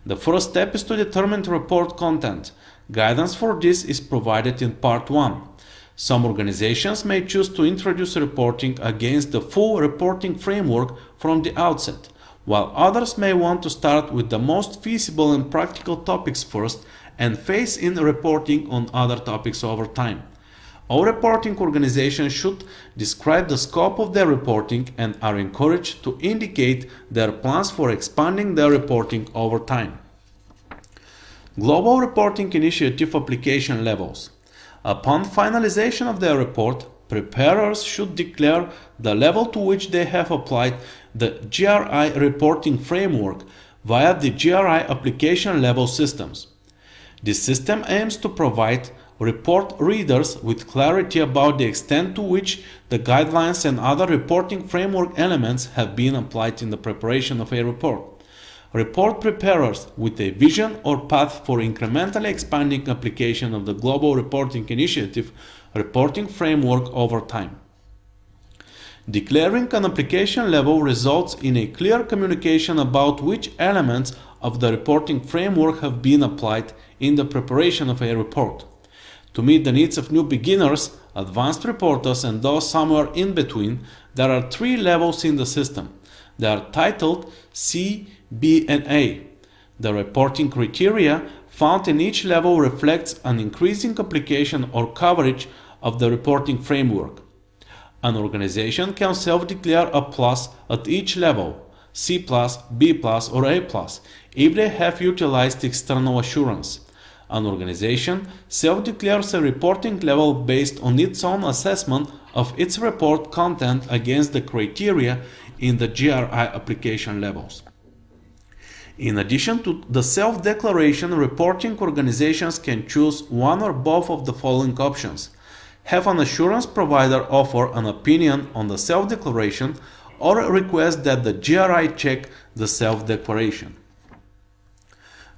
The first step is to determine report content. Guidance for this is provided in Part 1. Some organizations may choose to introduce reporting against the full reporting framework from the outset, while others may want to start with the most feasible and practical topics first and phase in reporting on other topics over time. All reporting organizations should describe the scope of their reporting and are encouraged to indicate their plans for expanding their reporting over time. Global Reporting Initiative application levels. Upon finalization of their report, preparers should declare the level to which they have applied the GRI reporting framework via the GRI application level systems. This system aims to provide report readers with clarity about the extent to which the guidelines and other reporting framework elements have been applied in the preparation of a report. Report preparers with a vision or path for incrementally expanding application of the Global Reporting Initiative reporting framework over time. Declaring an application level results in a clear communication about which elements of the reporting framework have been applied in the preparation of a report. To meet the needs of new beginners, advanced reporters, and those somewhere in between, there are three levels in the system. They are titled C, B, and A. The reporting criteria found in each level reflects an increasing application or coverage of the reporting framework. An organization can self-declare a plus at each level, C+, B+, or A+, if they have utilized external assurance. An organization self-declares a reporting level based on its own assessment of its report content against the criteria in the GRI application levels. In addition to the self-declaration, reporting organizations can choose one or both of the following options: have an assurance provider offer an opinion on the self-declaration, or request that the GRI check the self-declaration.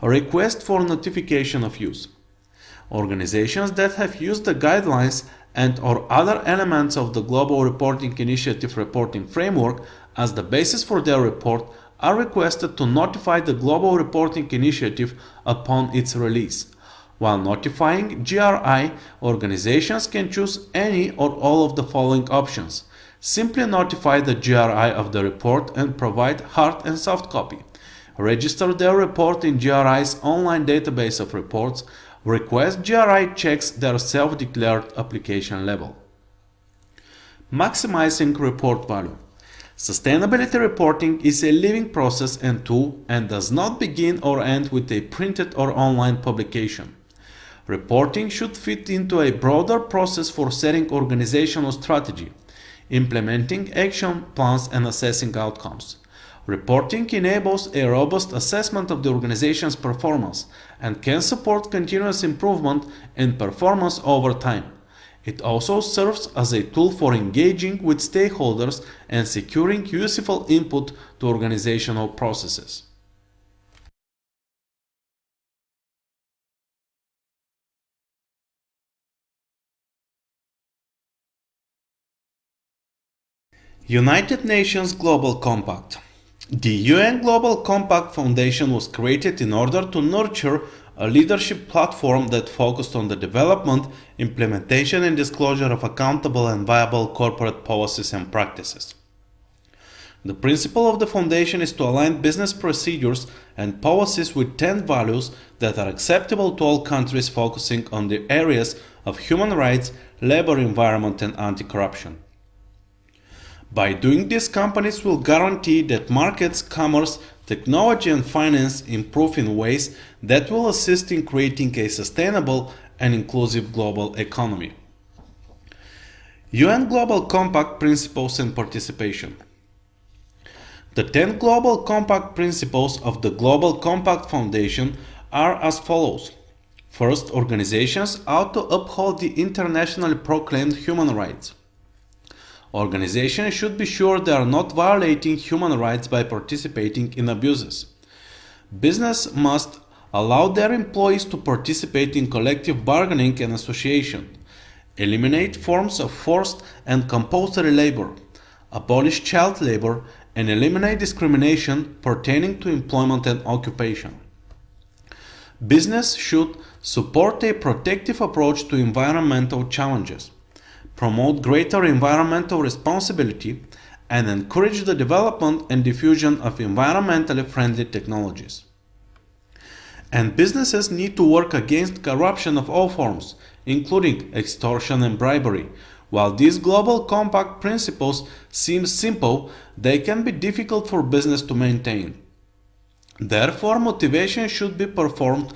A request for notification of use. Organizations that have used the guidelines and/or other elements of the Global Reporting Initiative reporting framework as the basis for their report are requested to notify the Global Reporting Initiative upon its release. While notifying GRI, organizations can choose any or all of the following options. Simply notify the GRI of the report and provide hard and soft copy. Register their report in GRI's online database of reports. Request GRI checks their self-declared application level. Maximizing report value. Sustainability reporting is a living process and tool and does not begin or end with a printed or online publication. Reporting should fit into a broader process for setting organizational strategy, implementing action plans, and assessing outcomes. Reporting enables a robust assessment of the organization's performance and can support continuous improvement in performance over time. It also serves as a tool for engaging with stakeholders and securing useful input to organizational processes. United Nations Global Compact. The UN Global Compact Foundation was created in order to nurture a leadership platform that focused on the development, implementation, and disclosure of accountable and viable corporate policies and practices. The principle of the foundation is to align business procedures and policies with 10 values that are acceptable to all countries, focusing on the areas of human rights, labor, environment, and anti-corruption. By doing this, companies will guarantee that markets, commerce, technology, and finance improve in ways that will assist in creating a sustainable and inclusive global economy. UN Global Compact Principles and Participation. The 10 Global Compact Principles of the Global Compact Foundation are as follows. First, organizations ought to uphold the internationally proclaimed human rights. Organizations should be sure they are not violating human rights by participating in abuses. Business must allow their employees to participate in collective bargaining and association, eliminate forms of forced and compulsory labor, abolish child labor, and eliminate discrimination pertaining to employment and occupation. Business should support a protective approach to environmental challenges, promote greater environmental responsibility, and encourage the development and diffusion of environmentally friendly technologies. And businesses need to work against corruption of all forms, including extortion and bribery. While these global compact principles seem simple, they can be difficult for business to maintain. Therefore, motivation should be performed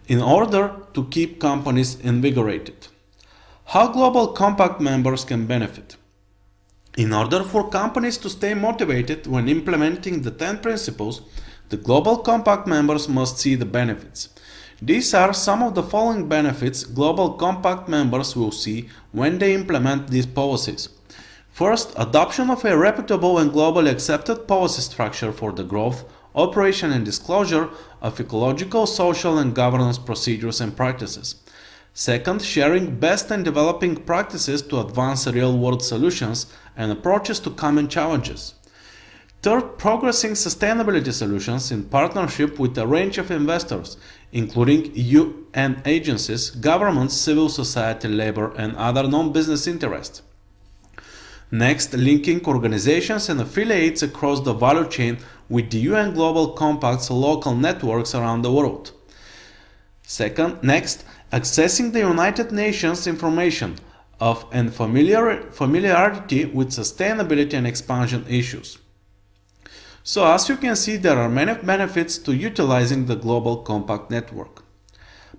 in order to keep companies invigorated. How Global Compact members can benefit. In order for companies to stay motivated when implementing the 10 principles, the Global Compact members must see the benefits. These are some of the following benefits Global Compact members will see when they implement these policies. First, adoption of a reputable and globally accepted policy structure for the growth, operation, and disclosure of ecological, social, and governance procedures and practices. Second, sharing best and developing practices to advance real-world solutions and approaches to common challenges. Third, progressing sustainability solutions in partnership with a range of investors, including UN agencies, governments, civil society, labor, and other non-business interests. Next, linking organizations and affiliates across the value chain with the UN Global Compact's local networks around the world. Next, accessing the United Nations information of and familiarity with sustainability and expansion issues. So as you can see, there are many benefits to utilizing the Global Compact network.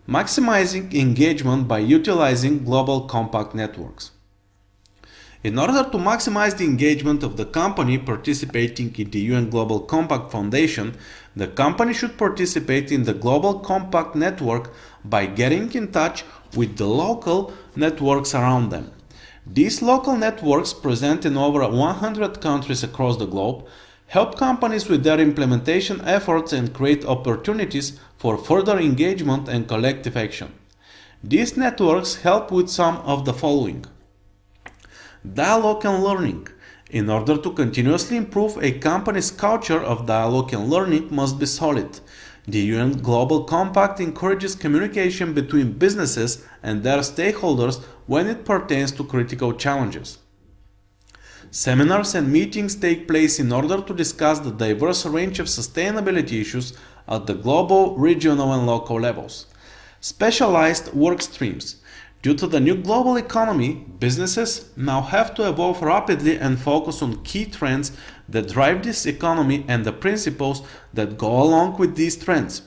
Maximizing engagement by utilizing Global Compact networks. In order to maximize the engagement of the company participating in the UN Global Compact Foundation, the company should participate in the Global Compact network by getting in touch with the local networks around them. These local networks, present in over 100 countries across the globe, help companies with their implementation efforts and create opportunities for further engagement and collective action. These networks help with some of the following. Dialogue and learning. In order to continuously improve, a company's culture of dialogue and learning must be solid. The UN Global Compact encourages communication between businesses and their stakeholders when it pertains to critical challenges. Seminars and meetings take place in order to discuss the diverse range of sustainability issues at the global, regional, and local levels. Specialized work streams. Due to the new global economy, businesses now have to evolve rapidly and focus on key trends that drive this economy and the principles that go along with these trends.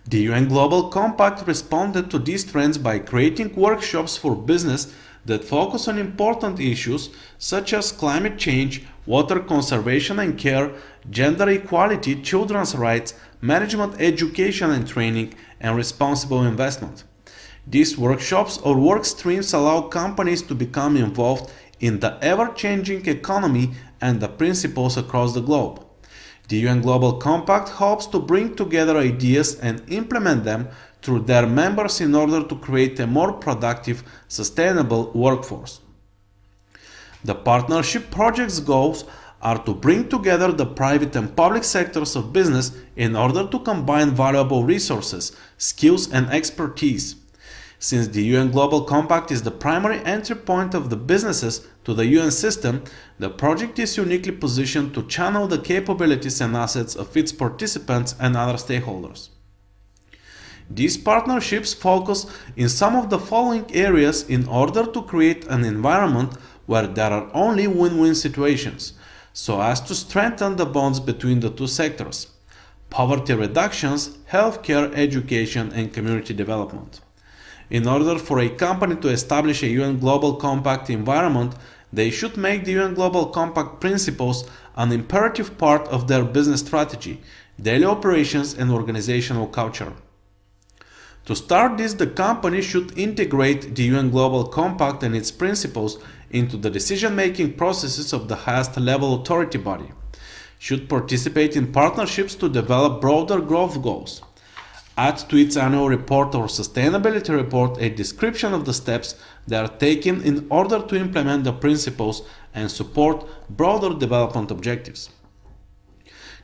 The UN Global Compact responded to these trends by creating workshops for business that focus on important issues such as climate change, water conservation and care, gender equality, children's rights, management education and training, and responsible investment. These workshops or work streams allow companies to become involved in the ever-changing economy and the principles across the globe. The UN Global Compact hopes to bring together ideas and implement them through their members in order to create a more productive, sustainable workforce. The partnership project's goals are to bring together the private and public sectors of business in order to combine valuable resources, skills, and expertise. Since the UN Global Compact is the primary entry point of the businesses to the UN system, the project is uniquely positioned to channel the capabilities and assets of its participants and other stakeholders. These partnerships focus in some of the following areas in order to create an environment where there are only win-win situations, so as to strengthen the bonds between the two sectors: poverty reductions, healthcare, education, and community development. In order for a company to establish a UN Global Compact environment, they should make the UN Global Compact principles an imperative part of their business strategy, daily operations, and organizational culture. To start this, the company should integrate the UN Global Compact and its principles into the decision-making processes of the highest level authority body, should participate in partnerships to develop broader growth goals, add to its annual report or sustainability report a description of the steps that are taken in order to implement the principles and support broader development objectives.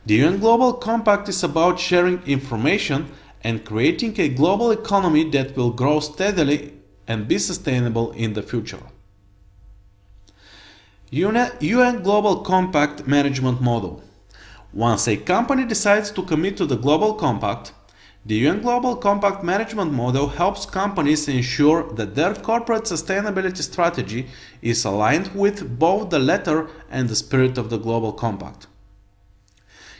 The UN Global Compact is about sharing information and creating a global economy that will grow steadily and be sustainable in the future. UN Global Compact Management Model. Once a company decides to commit to the Global Compact, the UN Global Compact Management Model helps companies ensure that their corporate sustainability strategy is aligned with both the letter and the spirit of the Global Compact.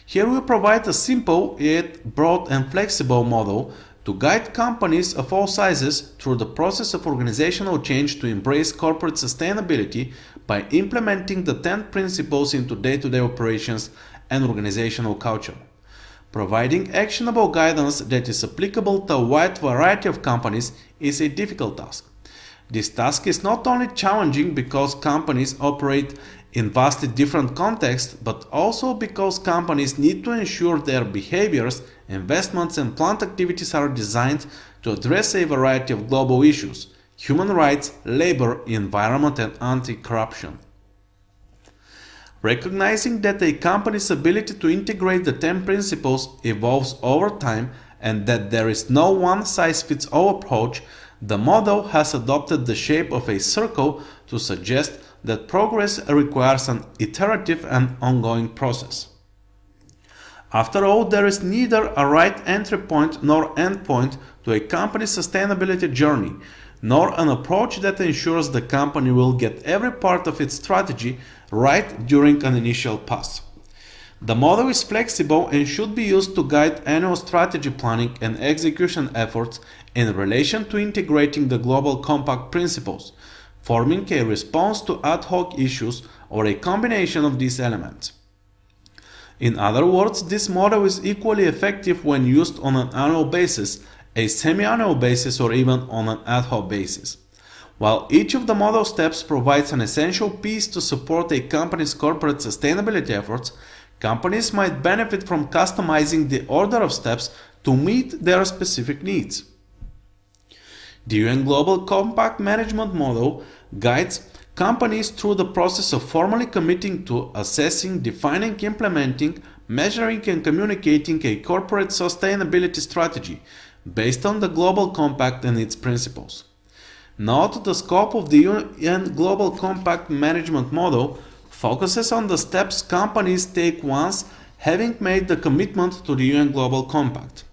Here we provide a simple yet broad and flexible model to guide companies of all sizes through the process of organizational change to embrace corporate sustainability by implementing the 10 principles into day-to-day operations and organizational culture. Providing actionable guidance that is applicable to a wide variety of companies is a difficult task. This task is not only challenging because companies operate in vastly different contexts, but also because companies need to ensure their behaviors, investments, and plant activities are designed to address a variety of global issues: human rights, labor, environment, and anti-corruption. Recognizing that a company's ability to integrate the 10 principles evolves over time and that there is no one-size-fits-all approach, the model has adopted the shape of a circle to suggest that progress requires an iterative and ongoing process. After all, there is neither a right entry point nor end point to a company's sustainability journey. nor an approach that ensures the company will get every part of its strategy right during an initial pass. The model is flexible and should be used to guide annual strategy planning and execution efforts in relation to integrating the Global Compact principles, forming a response to ad hoc issues or a combination of these elements. In other words, this model is equally effective when used on an annual basis, a semi-annual basis, or even on an ad hoc basis. While each of the model steps provides an essential piece to support a company's corporate sustainability efforts, companies might benefit from customizing the order of steps to meet their specific needs. The UN Global Compact Management Model guides companies through the process of formally committing to assessing, defining, implementing, measuring, and communicating a corporate sustainability strategy based on the Global Compact and its principles. Note the scope of the UN Global Compact Management Model focuses on the steps companies take once having made the commitment to the UN Global Compact.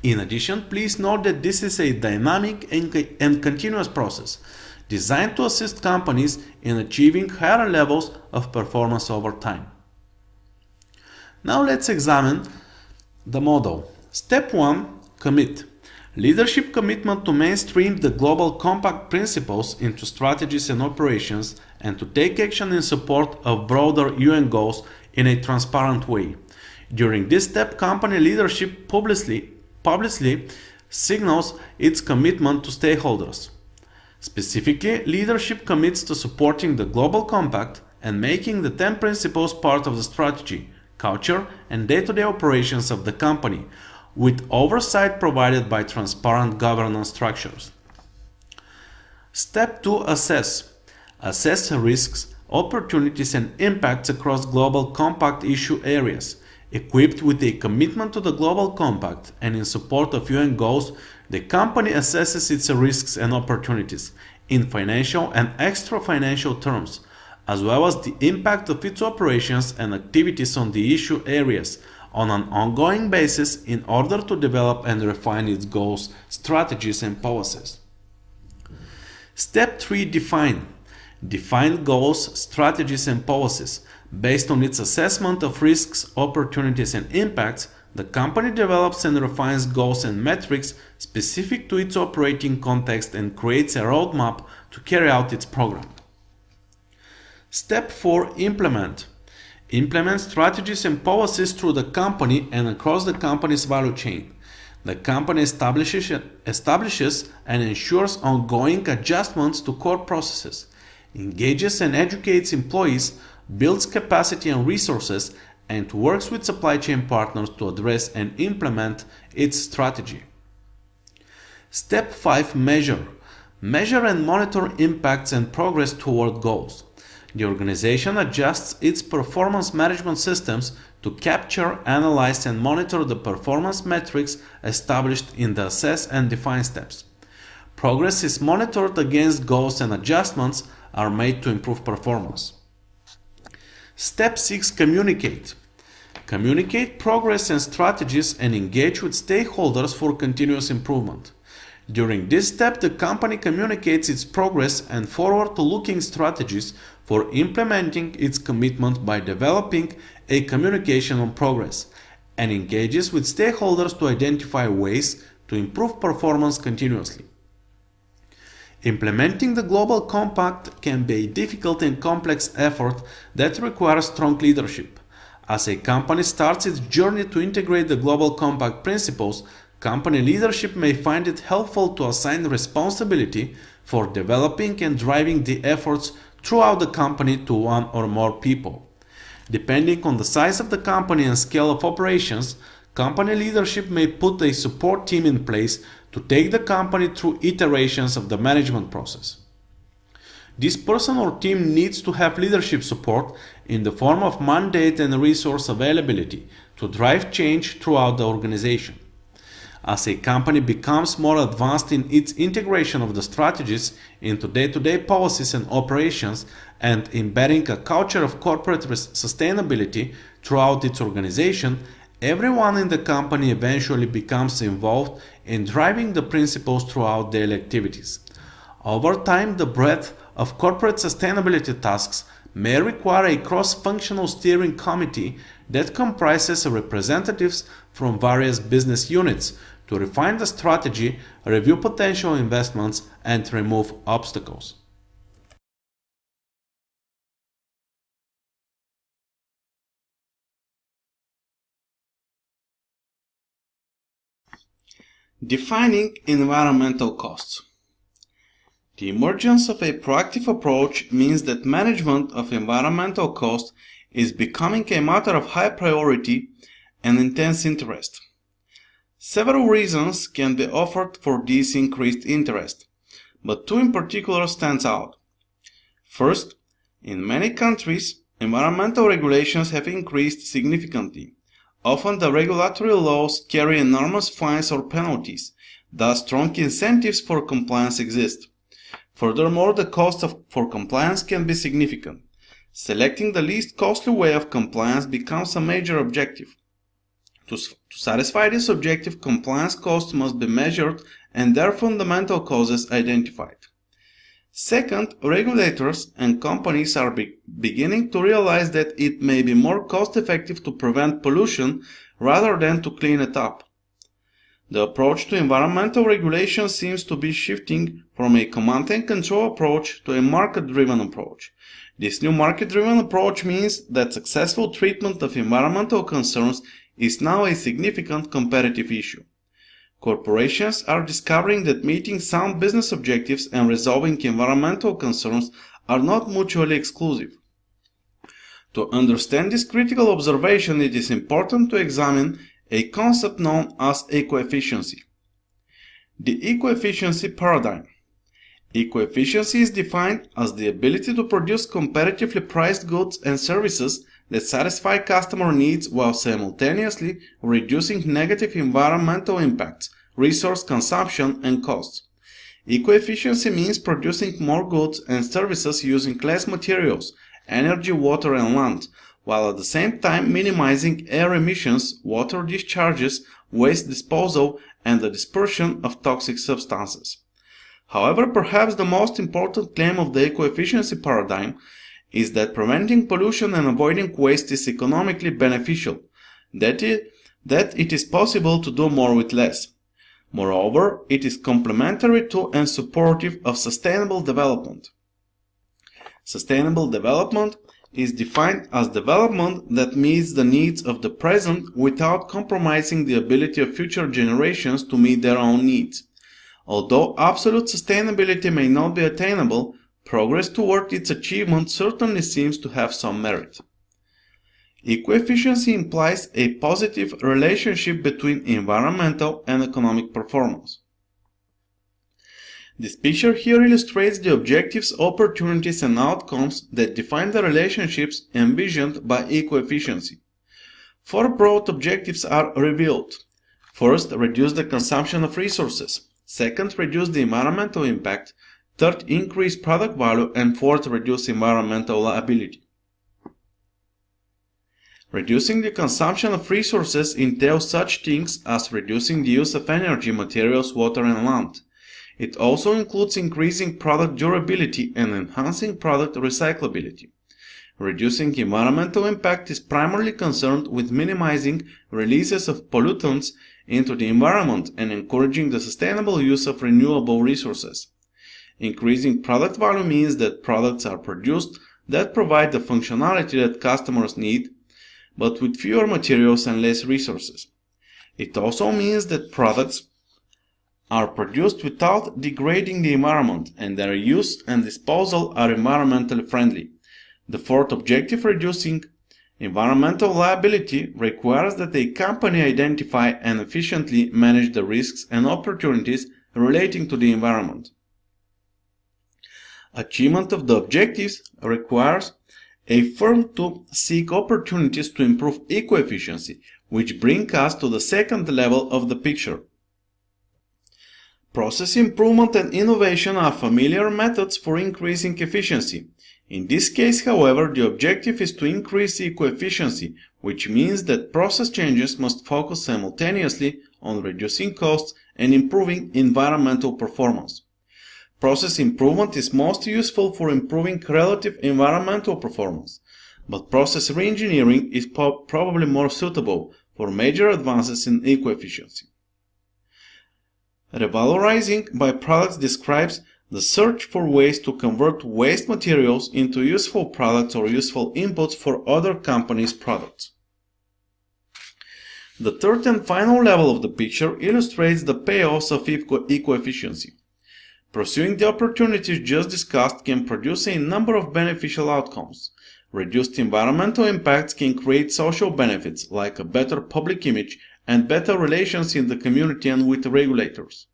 In addition, please note that this is a dynamic and continuous process designed to assist companies in achieving higher levels of performance over time. Now let's examine the model. Step 1. Commit. Leadership commitment to mainstream the Global Compact principles into strategies and operations and to take action in support of broader UN goals in a transparent way. During this step, company leadership publicly signals its commitment to stakeholders. Specifically, leadership commits to supporting the Global Compact and making the 10 principles part of the strategy, culture, and day-to-day operations of the company, with oversight provided by transparent governance structures. Step 2. Assess. Assess risks, opportunities, and impacts across Global Compact issue areas. Equipped with a commitment to the Global Compact and in support of UN goals, the company assesses its risks and opportunities in financial and extra-financial terms, as well as the impact of its operations and activities on the issue areas on an ongoing basis in order to develop and refine its goals, strategies, and policies. Step 3. Define. Define goals, strategies, and policies. Based on its assessment of risks, opportunities, and impacts, the company develops and refines goals and metrics specific to its operating context and creates a roadmap to carry out its program. Step 4. Implement. Implement strategies and policies through the company and across the company's value chain. The company establishes and ensures ongoing adjustments to core processes, engages and educates employees, builds capacity and resources, and works with supply chain partners to address and implement its strategy. Step 5. Measure. Measure and monitor impacts and progress toward goals. The organization adjusts its performance management systems to capture, analyze, and monitor the performance metrics established in the assess and define steps. Progress is monitored against goals and adjustments are made to improve performance. Step 6. Communicate. Communicate progress and strategies and engage with stakeholders for continuous improvement. During this step, the company communicates its progress and forward-looking strategies for implementing its commitment by developing a communication on progress and engages with stakeholders to identify ways to improve performance continuously. Implementing the Global Compact can be a difficult and complex effort that requires strong leadership. As a company starts its journey to integrate the Global Compact principles, company leadership may find it helpful to assign responsibility for developing and driving the efforts throughout the company to one or more people. Depending on the size of the company and scale of operations, company leadership may put a support team in place to take the company through iterations of the management process. This person or team needs to have leadership support in the form of mandate and resource availability to drive change throughout the organization. As a company becomes more advanced in its integration of the strategies into day-to-day policies and operations and embedding a culture of corporate sustainability throughout its organization, everyone in the company eventually becomes involved in driving the principles throughout daily activities. Over time, the breadth of corporate sustainability tasks may require a cross-functional steering committee that comprises representatives from various business units to refine the strategy, review potential investments, and remove obstacles. Defining environmental costs. The emergence of a proactive approach means that management of environmental costs is becoming a matter of high priority and intense interest. Several reasons can be offered for this increased interest, but two in particular stands out. First, in many countries, environmental regulations have increased significantly. Often the regulatory laws carry enormous fines or penalties, thus strong incentives for compliance exist. Furthermore, the cost for compliance can be significant. Selecting the least costly way of compliance becomes a major objective. To satisfy this objective, compliance costs must be measured and their fundamental causes identified. Second, regulators and companies are beginning to realize that it may be more cost-effective to prevent pollution rather than to clean it up. The approach to environmental regulation seems to be shifting from a command and control approach to a market-driven approach. This new market-driven approach means that successful treatment of environmental concerns is now a significant competitive issue. Corporations are discovering that meeting sound business objectives and resolving environmental concerns are not mutually exclusive. To understand this critical observation, it is important to examine a concept known as eco-efficiency. The eco-efficiency paradigm. Eco-efficiency is defined as the ability to produce competitively priced goods and services that satisfy customer needs while simultaneously reducing negative environmental impacts, resource consumption, and costs. Eco-efficiency means producing more goods and services using less materials, energy, water, and land, while at the same time minimizing air emissions, water discharges, waste disposal, and the dispersion of toxic substances. However, perhaps the most important claim of the eco-efficiency paradigm is that preventing pollution and avoiding waste is economically beneficial, that it is possible to do more with less. Moreover, it is complementary to and supportive of sustainable development. Sustainable development is defined as development that meets the needs of the present without compromising the ability of future generations to meet their own needs. Although absolute sustainability may not be attainable, progress toward its achievement certainly seems to have some merit. Eco-efficiency implies a positive relationship between environmental and economic performance. This picture here illustrates the objectives, opportunities, and outcomes that define the relationships envisioned by eco-efficiency. Four broad objectives are revealed. First, reduce the consumption of resources. Second, reduce the environmental impact. Third, increase product value. And fourth, reduce environmental liability. Reducing the consumption of resources entails such things as reducing the use of energy, materials, water, and land. It also includes increasing product durability and enhancing product recyclability. Reducing environmental impact is primarily concerned with minimizing releases of pollutants into the environment and encouraging the sustainable use of renewable resources. Increasing product value means that products are produced that provide the functionality that customers need, but with fewer materials and less resources. It also means that products are produced without degrading the environment, and their use and disposal are environmentally friendly. The fourth objective, reducing environmental liability, requires that a company identify and efficiently manage the risks and opportunities relating to the environment. Achievement of the objectives requires a firm to seek opportunities to improve eco-efficiency, which brings us to the second level of the picture. Process improvement and innovation are familiar methods for increasing efficiency. In this case, however, the objective is to increase eco-efficiency, which means that process changes must focus simultaneously on reducing costs and improving environmental performance. Process improvement is most useful for improving relative environmental performance, but process reengineering is probably more suitable for major advances in eco-efficiency. Revalorizing byproducts describes the search for ways to convert waste materials into useful products or useful inputs for other companies' products. The third and final level of the picture illustrates the payoffs of eco-efficiency. Pursuing the opportunities just discussed can produce a number of beneficial outcomes. Reduced environmental impacts can create social benefits like a better public image and better relations in the community and with regulators.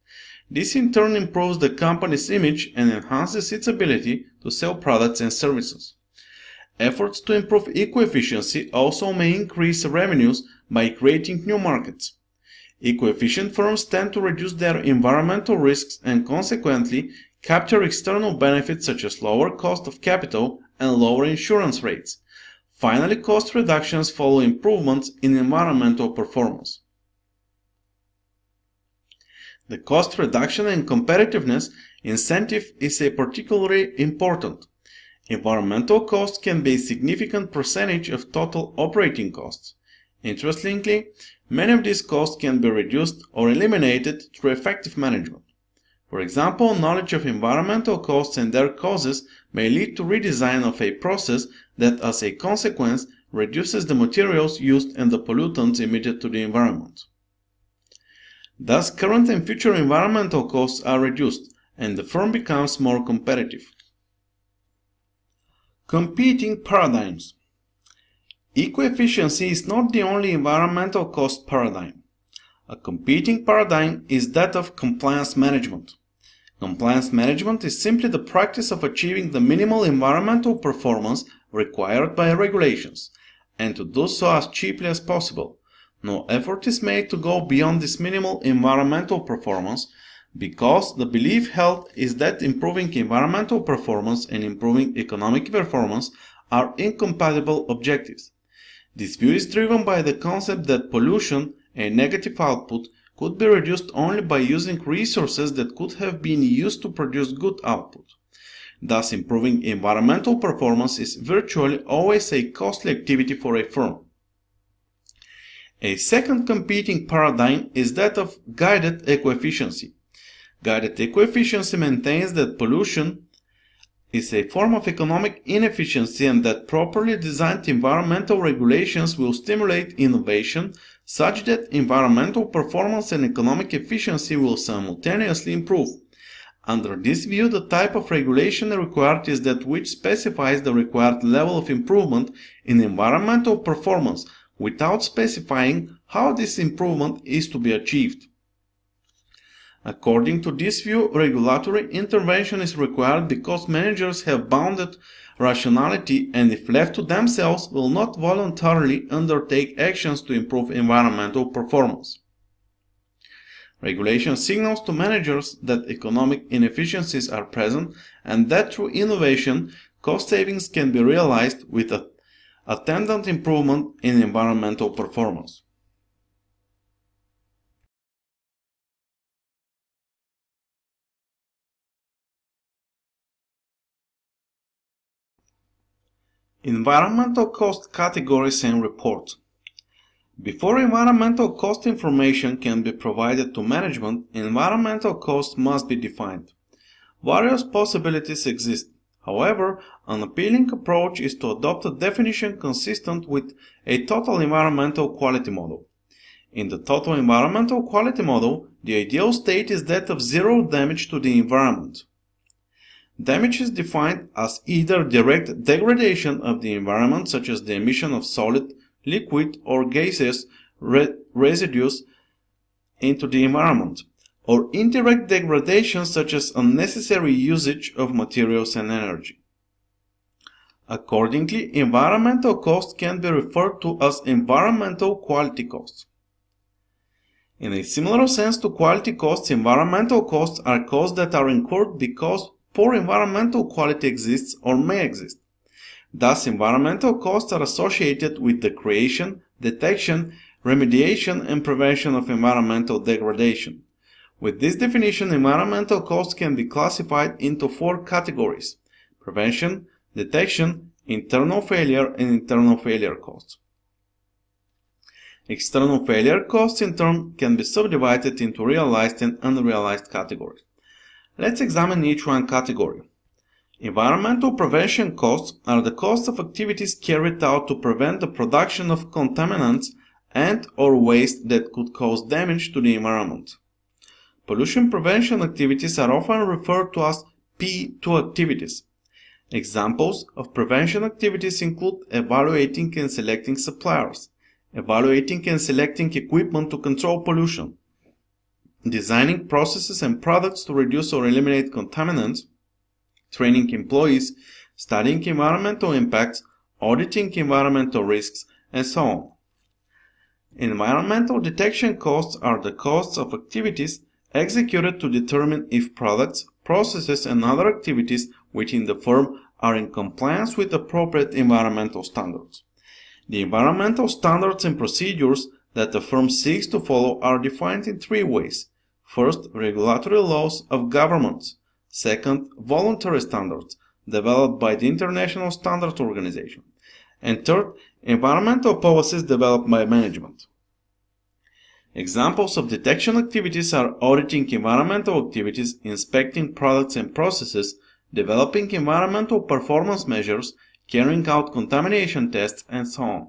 This in turn improves the company's image and enhances its ability to sell products and services. Efforts to improve eco-efficiency also may increase revenues by creating new markets. Eco-efficient firms tend to reduce their environmental risks and consequently capture external benefits such as lower cost of capital and lower insurance rates. Finally, cost reductions follow improvements in environmental performance. The cost reduction and competitiveness incentive is particularly important. Environmental costs can be a significant percentage of total operating costs. Interestingly, many of these costs can be reduced or eliminated through effective management. For example, knowledge of environmental costs and their causes may lead to redesign of a process that, as a consequence, reduces the materials used and the pollutants emitted to the environment. Thus, current and future environmental costs are reduced, and the firm becomes more competitive. Competing paradigms. Eco-efficiency is not the only environmental cost paradigm. A competing paradigm is that of compliance management. Compliance management is simply the practice of achieving the minimal environmental performance required by regulations, and to do so as cheaply as possible. No effort is made to go beyond this minimal environmental performance because the belief held is that improving environmental performance and improving economic performance are incompatible objectives. This view is driven by the concept that pollution, a negative output, could be reduced only by using resources that could have been used to produce good output. Thus, improving environmental performance is virtually always a costly activity for a firm. A second competing paradigm is that of guided eco-efficiency. Guided eco-efficiency maintains that pollution is a form of economic inefficiency and that properly designed environmental regulations will stimulate innovation such that environmental performance and economic efficiency will simultaneously improve. Under this view, the type of regulation required is that which specifies the required level of improvement in environmental performance without specifying how this improvement is to be achieved. According to this view, regulatory intervention is required because managers have bounded rationality and, if left to themselves, will not voluntarily undertake actions to improve environmental performance. Regulation signals to managers that economic inefficiencies are present and that through innovation, cost savings can be realized with an attendant improvement in environmental performance. Environmental cost categories and reports. Before environmental cost information can be provided to management, environmental costs must be defined. Various possibilities exist. However, an appealing approach is to adopt a definition consistent with a total environmental quality model. In the total environmental quality model, the ideal state is that of zero damage to the environment. Damage is defined as either direct degradation of the environment, such as the emission of solid, liquid, or gaseous residues into the environment, or indirect degradation, such as unnecessary usage of materials and energy. Accordingly, environmental costs can be referred to as environmental quality costs. In a similar sense to quality costs, environmental costs are costs that are incurred because poor environmental quality exists or may exist. Thus, environmental costs are associated with the creation, detection, remediation, and prevention of environmental degradation. With this definition, environmental costs can be classified into 4 categories: prevention, detection, internal failure, and internal failure costs. External failure costs, in turn, can be subdivided into realized and unrealized categories. Let's examine each one category. Environmental prevention costs are the costs of activities carried out to prevent the production of contaminants and/or waste that could cause damage to the environment. Pollution prevention activities are often referred to as P2 activities. Examples of prevention activities include evaluating and selecting suppliers, evaluating and selecting equipment to control pollution, designing processes and products to reduce or eliminate contaminants, training employees, studying environmental impacts, auditing environmental risks, and so on. Environmental detection costs are the costs of activities executed to determine if products, processes, and other activities within the firm are in compliance with appropriate environmental standards. The environmental standards and procedures that the firm seeks to follow are defined in 3 ways. First, regulatory laws of governments. Second, voluntary standards developed by the International Standards Organization. And third, environmental policies developed by management. Examples of detection activities are auditing environmental activities, inspecting products and processes, developing environmental performance measures, carrying out contamination tests, and so on.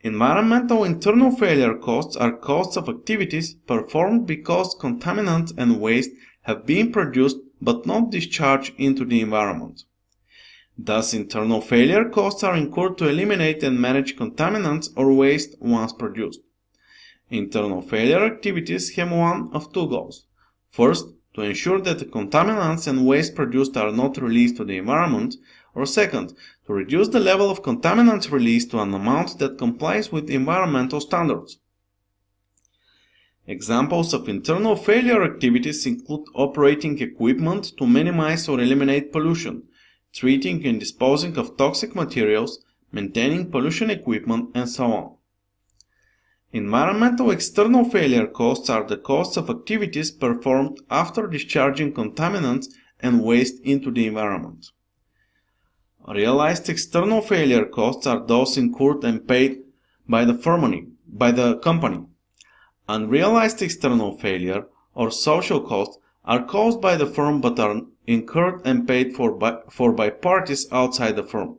Environmental internal failure costs are costs of activities performed because contaminants and waste have been produced but not discharged into the environment. Thus, internal failure costs are incurred to eliminate and manage contaminants or waste once produced. Internal failure activities have one of 2 goals. First, to ensure that the contaminants and waste produced are not released to the environment, or second, to reduce the level of contaminants released to an amount that complies with environmental standards. Examples of internal failure activities include operating equipment to minimize or eliminate pollution, treating and disposing of toxic materials, maintaining pollution equipment, and so on. Environmental external failure costs are the costs of activities performed after discharging contaminants and waste into the environment. Realized external failure costs are those incurred and paid by the company. Unrealized external failure or social costs are caused by the firm but are incurred and paid for by parties outside the firm.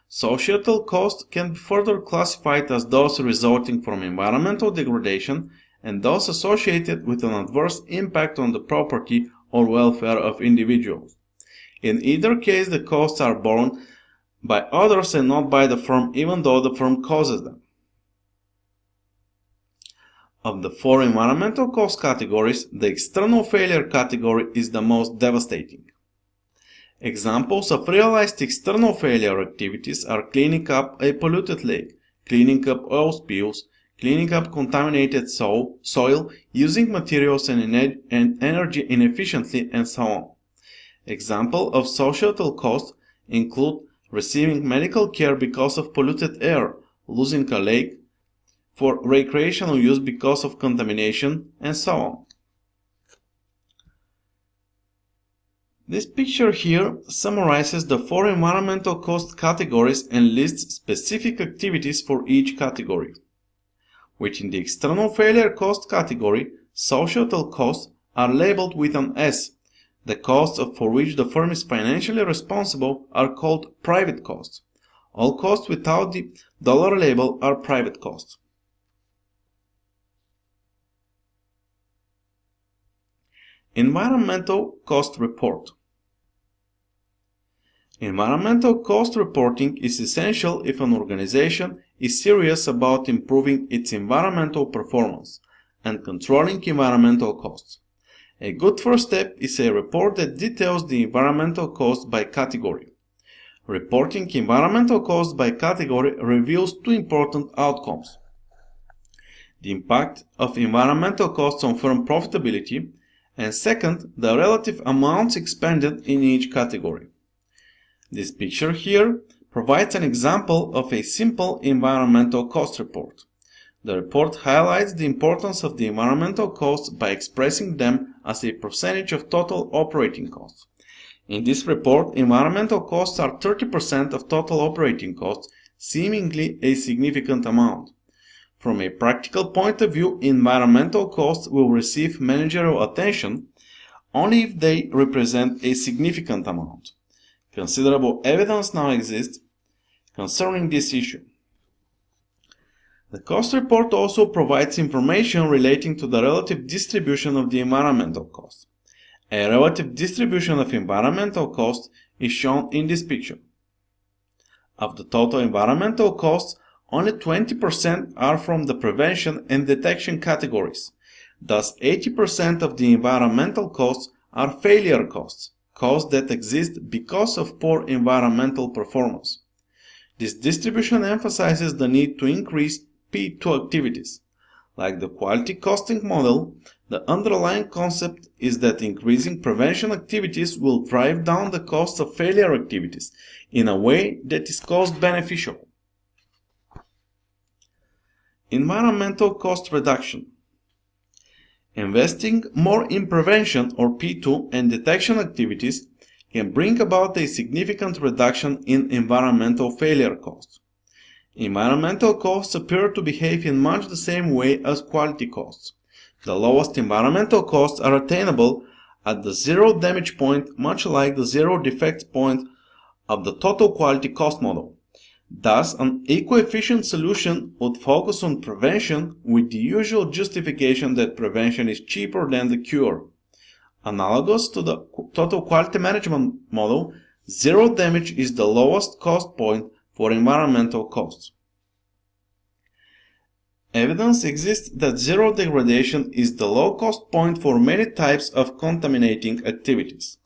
Societal costs can be further classified as those resulting from environmental degradation and those associated with an adverse impact on the property or welfare of individuals. In either case, the costs are borne by others and not by the firm, even though the firm causes them. Of the 4 environmental cost categories, the external failure category is the most devastating. Examples of realized external failure activities are cleaning up a polluted lake, cleaning up oil spills, cleaning up contaminated soil, using materials and energy inefficiently, and so on. Examples of societal costs include receiving medical care because of polluted air, losing a lake for recreational use because of contamination, and so on. This picture here summarizes the 4 environmental cost categories and lists specific activities for each category. Within the external failure cost category, societal costs are labeled with an S. The costs for which the firm is financially responsible are called private costs. All costs without the dollar label are private costs. Environmental cost report. Environmental cost reporting is essential if an organization is serious about improving its environmental performance and controlling environmental costs. A good first step is a report that details the environmental costs by category. Reporting environmental costs by category reveals 2 important outcomes: the impact of environmental costs on firm profitability, and second, the relative amounts expended in each category. This picture here provides an example of a simple environmental cost report. The report highlights the importance of the environmental costs by expressing them as a percentage of total operating costs. In this report, environmental costs are 30% of total operating costs, seemingly a significant amount. From a practical point of view, environmental costs will receive managerial attention only if they represent a significant amount. Considerable evidence now exists concerning this issue. The cost report also provides information relating to the relative distribution of the environmental costs. A relative distribution of environmental costs is shown in this picture. Of the total environmental costs, only 20% are from the prevention and detection categories. Thus, 80% of the environmental costs are failure costs, costs that exist because of poor environmental performance. This distribution emphasizes the need to increase P2 activities. Like the quality costing model, the underlying concept is that increasing prevention activities will drive down the cost of failure activities in a way that is cost beneficial. Environmental cost reduction. Investing more in prevention or P2 and detection activities can bring about a significant reduction in environmental failure costs. Environmental costs appear to behave in much the same way as quality costs. The lowest environmental costs are attainable at the zero damage point, much like the zero defect point of the total quality cost model. Thus, an eco-efficient solution would focus on prevention with the usual justification that prevention is cheaper than the cure. Analogous to the total quality management model, zero damage is the lowest cost point for environmental costs. Evidence exists that zero degradation is the low cost point for many types of contaminating activities.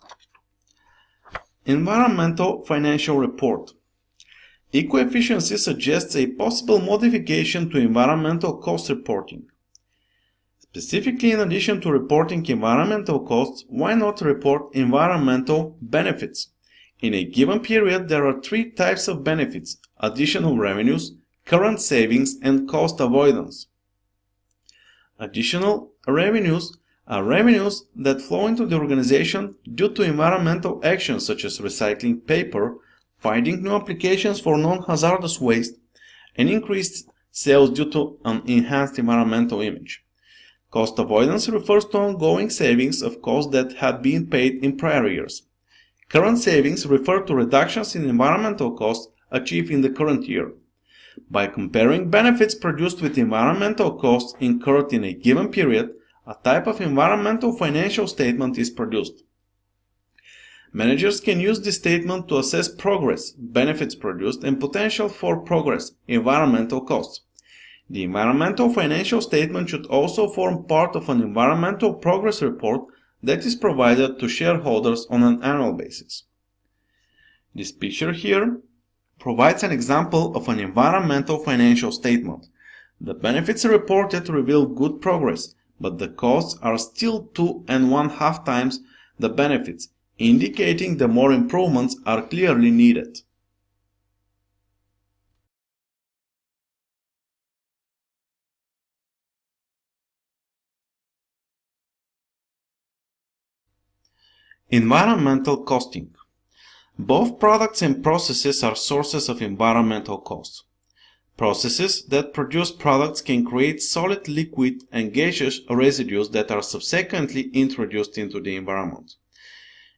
Environmental financial report. Eco-efficiency suggests a possible modification to environmental cost reporting. Specifically, in addition to reporting environmental costs, why not report environmental benefits? In a given period, there are three types of benefits: additional revenues, current savings, and cost avoidance. Additional revenues are revenues that flow into the organization due to environmental actions such as recycling paper, finding new applications for non-hazardous waste, and increased sales due to an enhanced environmental image. Cost avoidance refers to ongoing savings of costs that had been paid in prior years. Current savings refer to reductions in environmental costs achieved in the current year. By comparing benefits produced with environmental costs incurred in a given period, a type of environmental financial statement is produced. Managers can use this statement to assess progress, benefits produced, and potential for progress, environmental costs. The environmental financial statement should also form part of an environmental progress report that is provided to shareholders on an annual basis. This picture here provides an example of an environmental financial statement. The benefits reported reveal good progress, but the costs are still 2.5 times the benefits, indicating that more improvements are clearly needed. Environmental costing. Both products and processes are sources of environmental costs. Processes that produce products can create solid, liquid, and gaseous residues that are subsequently introduced into the environment.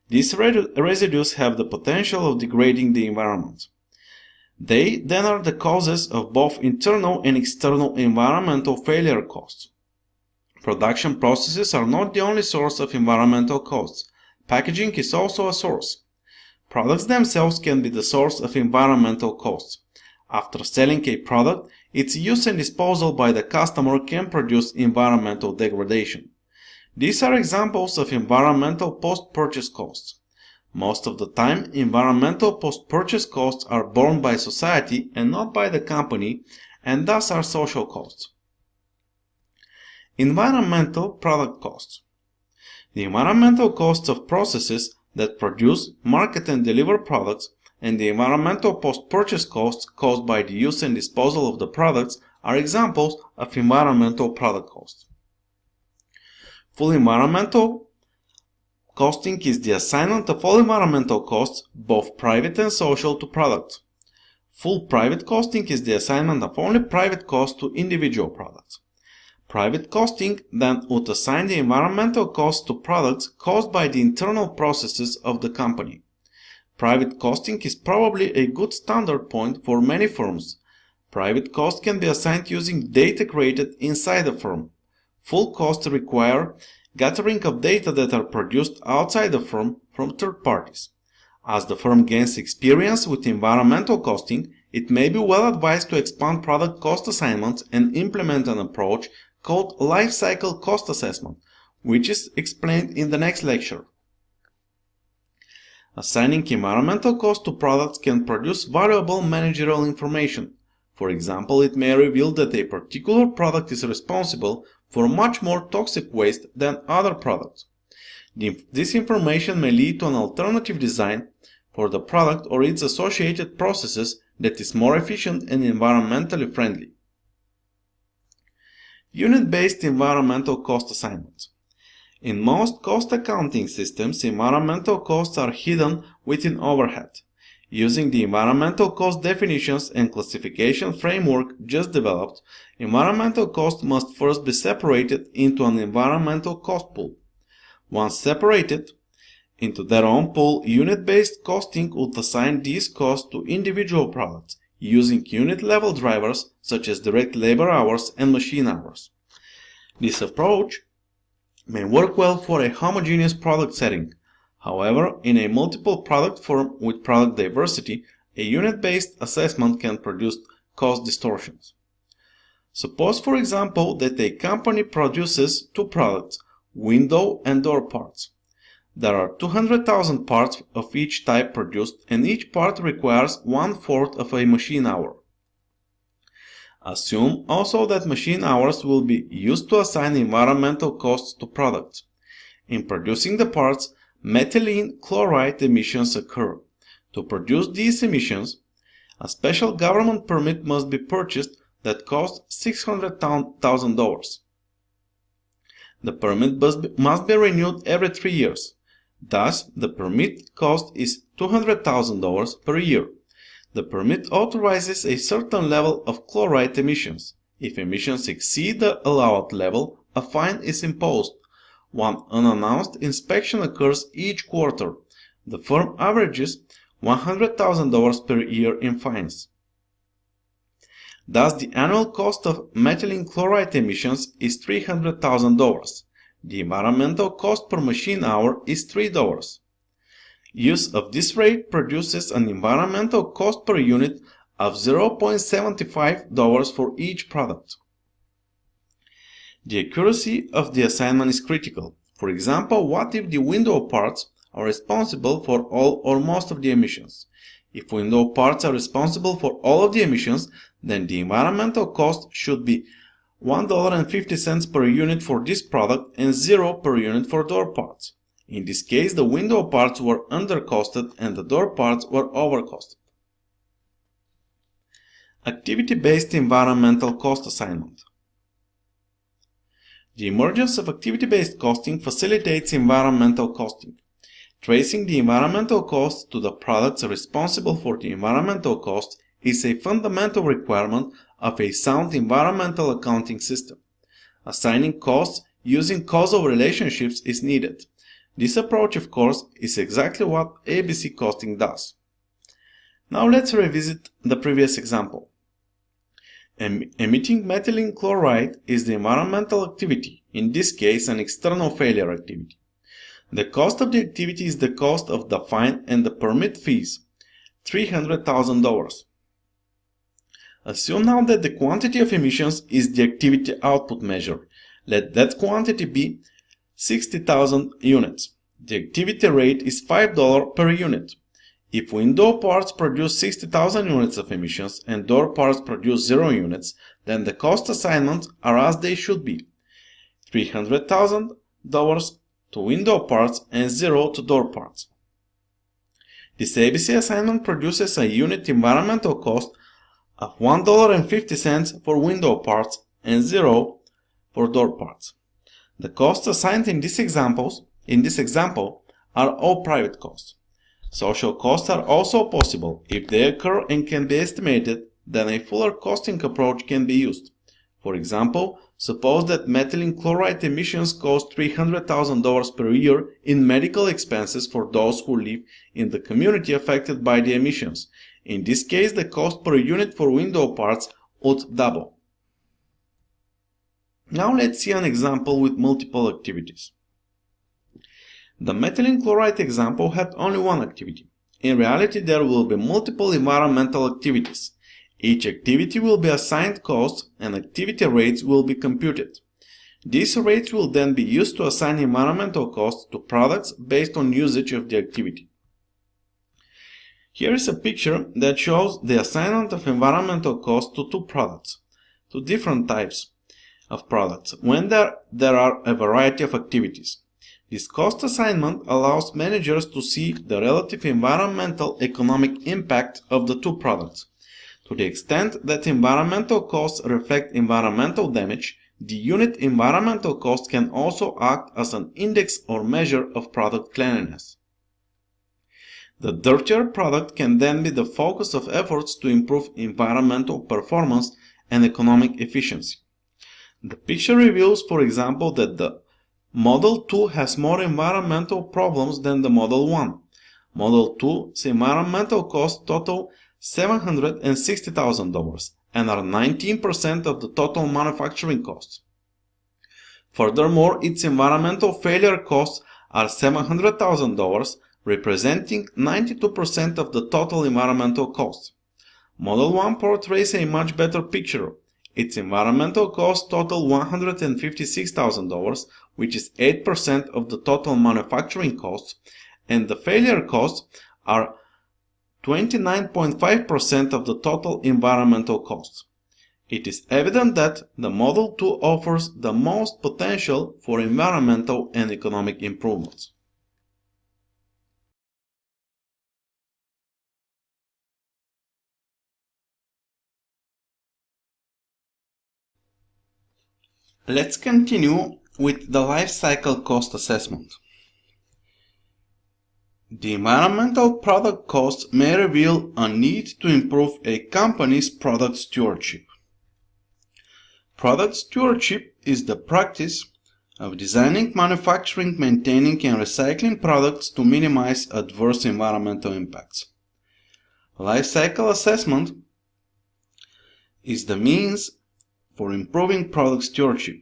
These residues have the potential of degrading the environment. They then are the causes of both internal and external environmental failure costs. Production processes are not the only source of environmental costs. Packaging is also a source. Products themselves can be the source of environmental costs. After selling a product, its use and disposal by the customer can produce environmental degradation. These are examples of environmental post-purchase costs. Most of the time, environmental post-purchase costs are borne by society and not by the company, and thus are social costs. Environmental product costs. The environmental costs of processes that produce, market, and deliver products, and the environmental post-purchase costs caused by the use and disposal of the products are examples of environmental product cost. Full environmental costing is the assignment of all environmental costs, both private and social, to products. Full private costing is the assignment of only private costs to individual products. Private costing then would assign the environmental costs to products caused by the internal processes of the company. Private costing is probably a good standard point for many firms. Private cost can be assigned using data created inside the firm. Full costs require gathering of data that are produced outside the firm from third parties. As the firm gains experience with environmental costing, it may be well advised to expand product cost assignments and implement an approach called life cycle cost assessment, which is explained in the next lecture. Assigning environmental cost to products can produce valuable managerial information. For example, it may reveal that a particular product is responsible for much more toxic waste than other products. This information may lead to an alternative design for the product or its associated processes that is more efficient and environmentally friendly. Unit-based environmental cost assignments. In most cost accounting systems, environmental costs are hidden within overhead. Using the environmental cost definitions and classification framework just developed, environmental costs must first be separated into an environmental cost pool. Once separated into their own pool, unit-based costing would assign these costs to individual products, using unit-level drivers such as direct labor hours and machine hours. This approach may work well for a homogeneous product setting. However, in a multiple product firm with product diversity, a unit-based assessment can produce cost distortions. Suppose, for example, that a company produces two products, window and door parts. There are 200,000 parts of each type produced, and each part requires 1/4 of a machine hour. Assume also that machine hours will be used to assign environmental costs to products. In producing the parts, methylene chloride emissions occur. To produce these emissions, a special government permit must be purchased that costs $600,000. The permit must be renewed every 3 years. Thus, the permit cost is $200,000 per year. The permit authorizes a certain level of chloride emissions. If emissions exceed the allowed level, a fine is imposed. One unannounced inspection occurs each quarter. The firm averages $100,000 per year in fines. Thus, the annual cost of methylene chloride emissions is $300,000. The environmental cost per machine hour is $3. Use of this rate produces an environmental cost per unit of $0.75 for each product. The accuracy of the assignment is critical. For example, what if the window parts are responsible for all or most of the emissions? If window parts are responsible for all of the emissions, then the environmental cost should be $1.50 per unit for this product and $0 per unit for door parts. In this case, the window parts were undercosted and the door parts were overcosted. Activity-based environmental cost assignment. The emergence of activity-based costing facilitates environmental costing. Tracing the environmental cost to the products responsible for the environmental cost is a fundamental requirement of a sound environmental accounting system. Assigning costs using causal relationships is needed. This approach, of course, is exactly what ABC costing does. Now let's revisit the previous example. Emitting methylene chloride is the environmental activity, in this case an external failure activity. The cost of the activity is the cost of the fine and the permit fees, $300,000. Assume now that the quantity of emissions is the activity output measure. Let that quantity be 60,000 units. The activity rate is $5 per unit. If window parts produce 60,000 units of emissions and door parts produce 0 units, then the cost assignments are as they should be: $300,000 to window parts and 0 to door parts. This ABC assignment produces a unit environmental cost of $1.50 for window parts and 0 for door parts. The costs assigned in this example are all private costs. Social costs are also possible. If they occur and can be estimated, then a fuller costing approach can be used. For example, suppose that methylene chloride emissions cost $300,000 per year in medical expenses for those who live in the community affected by the emissions. In this case, the cost per unit for window parts would double. Now let's see an example with multiple activities. The methylene chloride example had only one activity. In reality, there will be multiple environmental activities. Each activity will be assigned costs and activity rates will be computed. These rates will then be used to assign environmental costs to products based on usage of the activity. Here is a picture that shows the assignment of environmental costs to two different types of products when there are a variety of activities. This cost assignment allows managers to see the relative environmental economic impact of the two products. To the extent that environmental costs reflect environmental damage, the unit environmental cost can also act as an index or measure of product cleanliness. The dirtier product can then be the focus of efforts to improve environmental performance and economic efficiency. The picture reveals, for example, that the Model 2 has more environmental problems than the Model 1. Model 2's environmental costs total $760,000 and are 19% of the total manufacturing costs. Furthermore, its environmental failure costs are $700,000, representing 92% of the total environmental costs. Model 1 portrays a much better picture. Its environmental costs total $156,000, which is 8% of the total manufacturing costs, and the failure costs are 29.5% of the total environmental costs. It is evident that the Model 2 offers the most potential for environmental and economic improvements. Let's continue with the life cycle cost assessment. The environmental product costs may reveal a need to improve a company's product stewardship. Product stewardship is the practice of designing, manufacturing, maintaining, and recycling products to minimize adverse environmental impacts. Life cycle assessment is the means for improving product stewardship.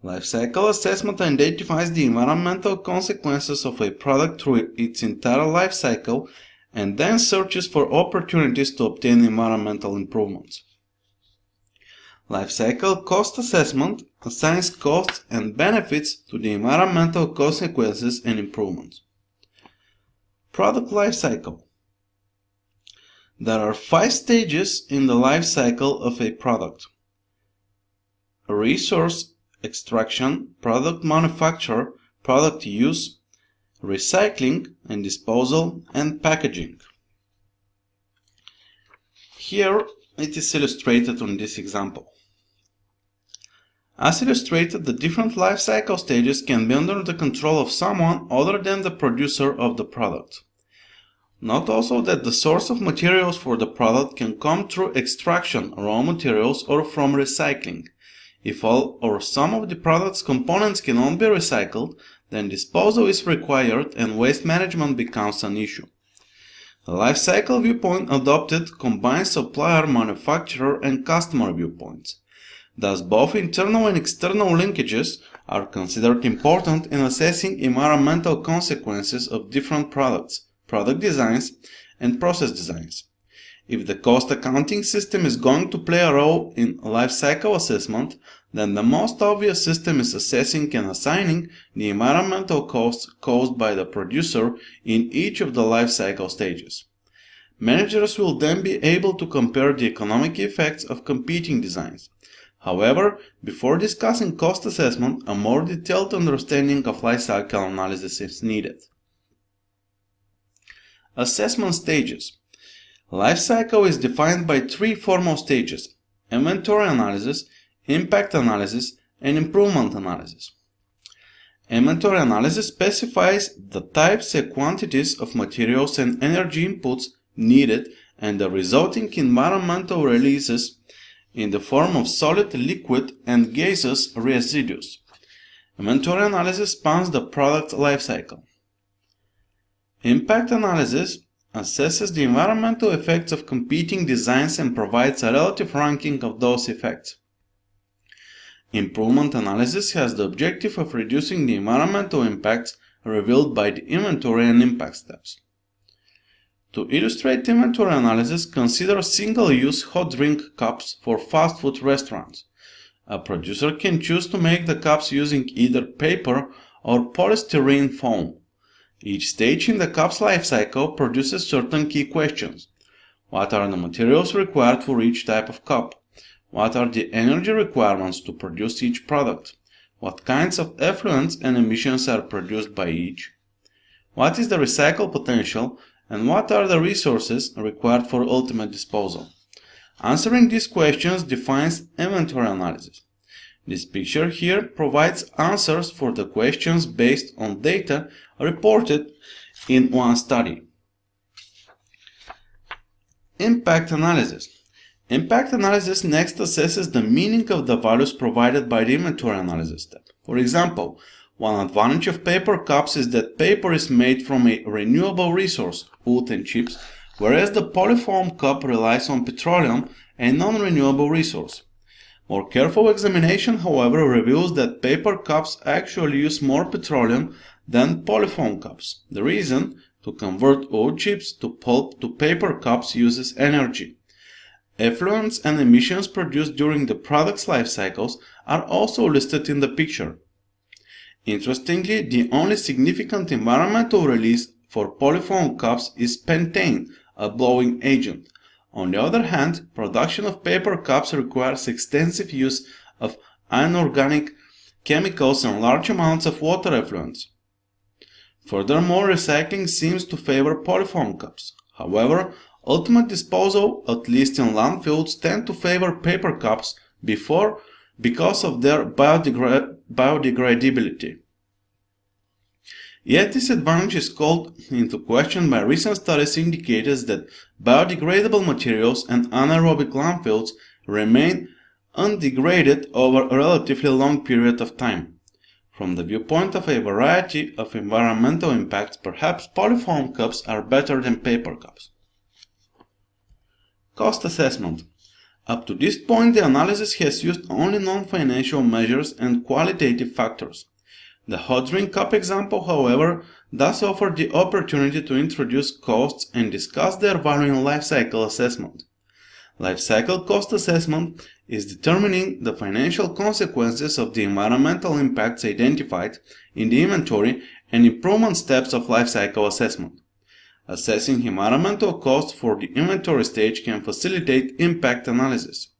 Life cycle assessment identifies the environmental consequences of a product through its entire life cycle and then searches for opportunities to obtain environmental improvements. Life cycle cost assessment assigns costs and benefits to the environmental consequences and improvements. Product life cycle. There are 5 stages in the life cycle of a product: resource extraction, product manufacture, product use, recycling and disposal, and packaging. Here it is illustrated on this example. As illustrated, the different life cycle stages can be under the control of someone other than the producer of the product. Note also that the source of materials for the product can come through extraction, raw materials, or from recycling. If all or some of the product's components cannot be recycled, then disposal is required and waste management becomes an issue. The life cycle viewpoint adopted combines supplier, manufacturer, and customer viewpoints. Thus, both internal and external linkages are considered important in assessing environmental consequences of different products, product designs, and process designs. If the cost accounting system is going to play a role in life cycle assessment, then the most obvious system is assessing and assigning the environmental costs caused by the producer in each of the life cycle stages. Managers will then be able to compare the economic effects of competing designs. However, before discussing cost assessment, a more detailed understanding of life cycle analysis is needed. Assessment stages. Life cycle is defined by three formal stages: inventory analysis, impact analysis, and improvement analysis. Inventory analysis specifies the types and quantities of materials and energy inputs needed and the resulting environmental releases in the form of solid, liquid, and gaseous residues. Inventory analysis spans the product life cycle. Impact analysis assesses the environmental effects of competing designs and provides a relative ranking of those effects. Improvement analysis has the objective of reducing the environmental impacts revealed by the inventory and impact steps. To illustrate inventory analysis, consider single-use hot drink cups for fast food restaurants. A producer can choose to make the cups using either paper or polystyrene foam. Each stage in the cup's life cycle produces certain key questions. What are the materials required for each type of cup? What are the energy requirements to produce each product? What kinds of effluents and emissions are produced by each? What is the recycle potential, and what are the resources required for ultimate disposal? Answering these questions defines inventory analysis. This picture here provides answers for the questions based on data reported in one study. Impact analysis. Impact analysis next assesses the meaning of the values provided by the inventory analysis step. For example, one advantage of paper cups is that paper is made from a renewable resource, wood and chips, whereas the polyfoam cup relies on petroleum, a non-renewable resource. More careful examination, however, reveals that paper cups actually use more petroleum than polyfoam cups. The reason, to convert wood chips to pulp to paper cups, uses energy. Effluents and emissions produced during the product's life cycles are also listed in the picture. Interestingly, the only significant environmental release for polyfoam cups is pentane, a blowing agent. On the other hand, production of paper cups requires extensive use of inorganic chemicals and large amounts of water effluents. Furthermore, recycling seems to favor polyfoam cups. However, ultimate disposal, at least in landfills, tend to favor paper cups because of their biodegradability. Yet this advantage is called into question by recent studies indicating that biodegradable materials and anaerobic landfills remain undegraded over a relatively long period of time. From the viewpoint of a variety of environmental impacts, perhaps polyfoam cups are better than paper cups. Cost assessment. Up to this point, the analysis has used only non-financial measures and qualitative factors. The hot drink cup example, however, does offer the opportunity to introduce costs and discuss their value in life cycle assessment. Life cycle cost assessment is determining the financial consequences of the environmental impacts identified in the inventory and improvement steps of life cycle assessment. Assessing environmental costs for the inventory stage can facilitate impact analysis.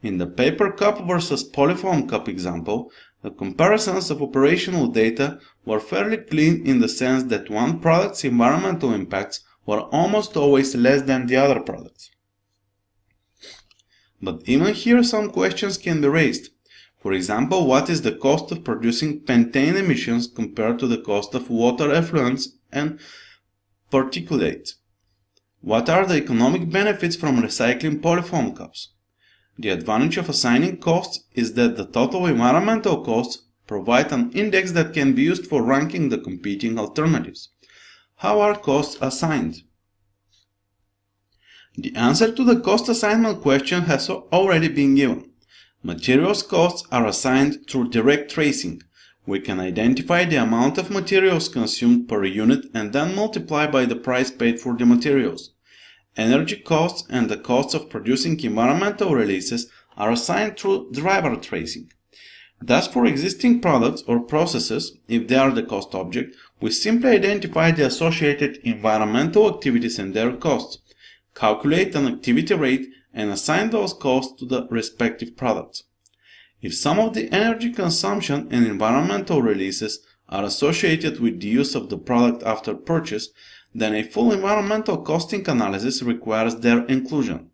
In the paper cup versus polyfoam cup example, the comparisons of operational data were fairly clean in the sense that one product's environmental impacts were almost always less than the other products. But even here some questions can be raised. For example, what is the cost of producing pentane emissions compared to the cost of water effluents and particulates? What are the economic benefits from recycling polyfoam cups? The advantage of assigning costs is that the total environmental costs provide an index that can be used for ranking the competing alternatives. How are costs assigned? The answer to the cost assignment question has already been given. Materials costs are assigned through direct tracing. We can identify the amount of materials consumed per unit and then multiply by the price paid for the materials. Energy costs and the costs of producing environmental releases are assigned through driver tracing. Thus, for existing products or processes, if they are the cost object, we simply identify the associated environmental activities and their costs, calculate an activity rate, and assign those costs to the respective products. If some of the energy consumption and environmental releases are associated with the use of the product after purchase, then a full environmental costing analysis requires their inclusion.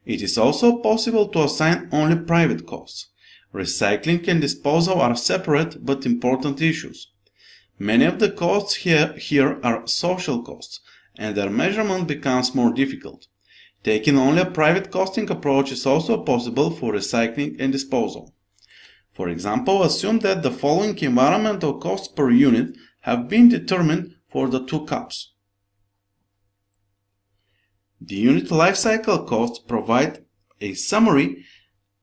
It is also possible to assign only private costs. Recycling and disposal are separate but important issues. Many of the costs here are social costs, and their measurement becomes more difficult. Taking only a private costing approach is also possible for recycling and disposal. For example, assume that the following environmental costs per unit have been determined for the 2 cups. The unit lifecycle costs provide a summary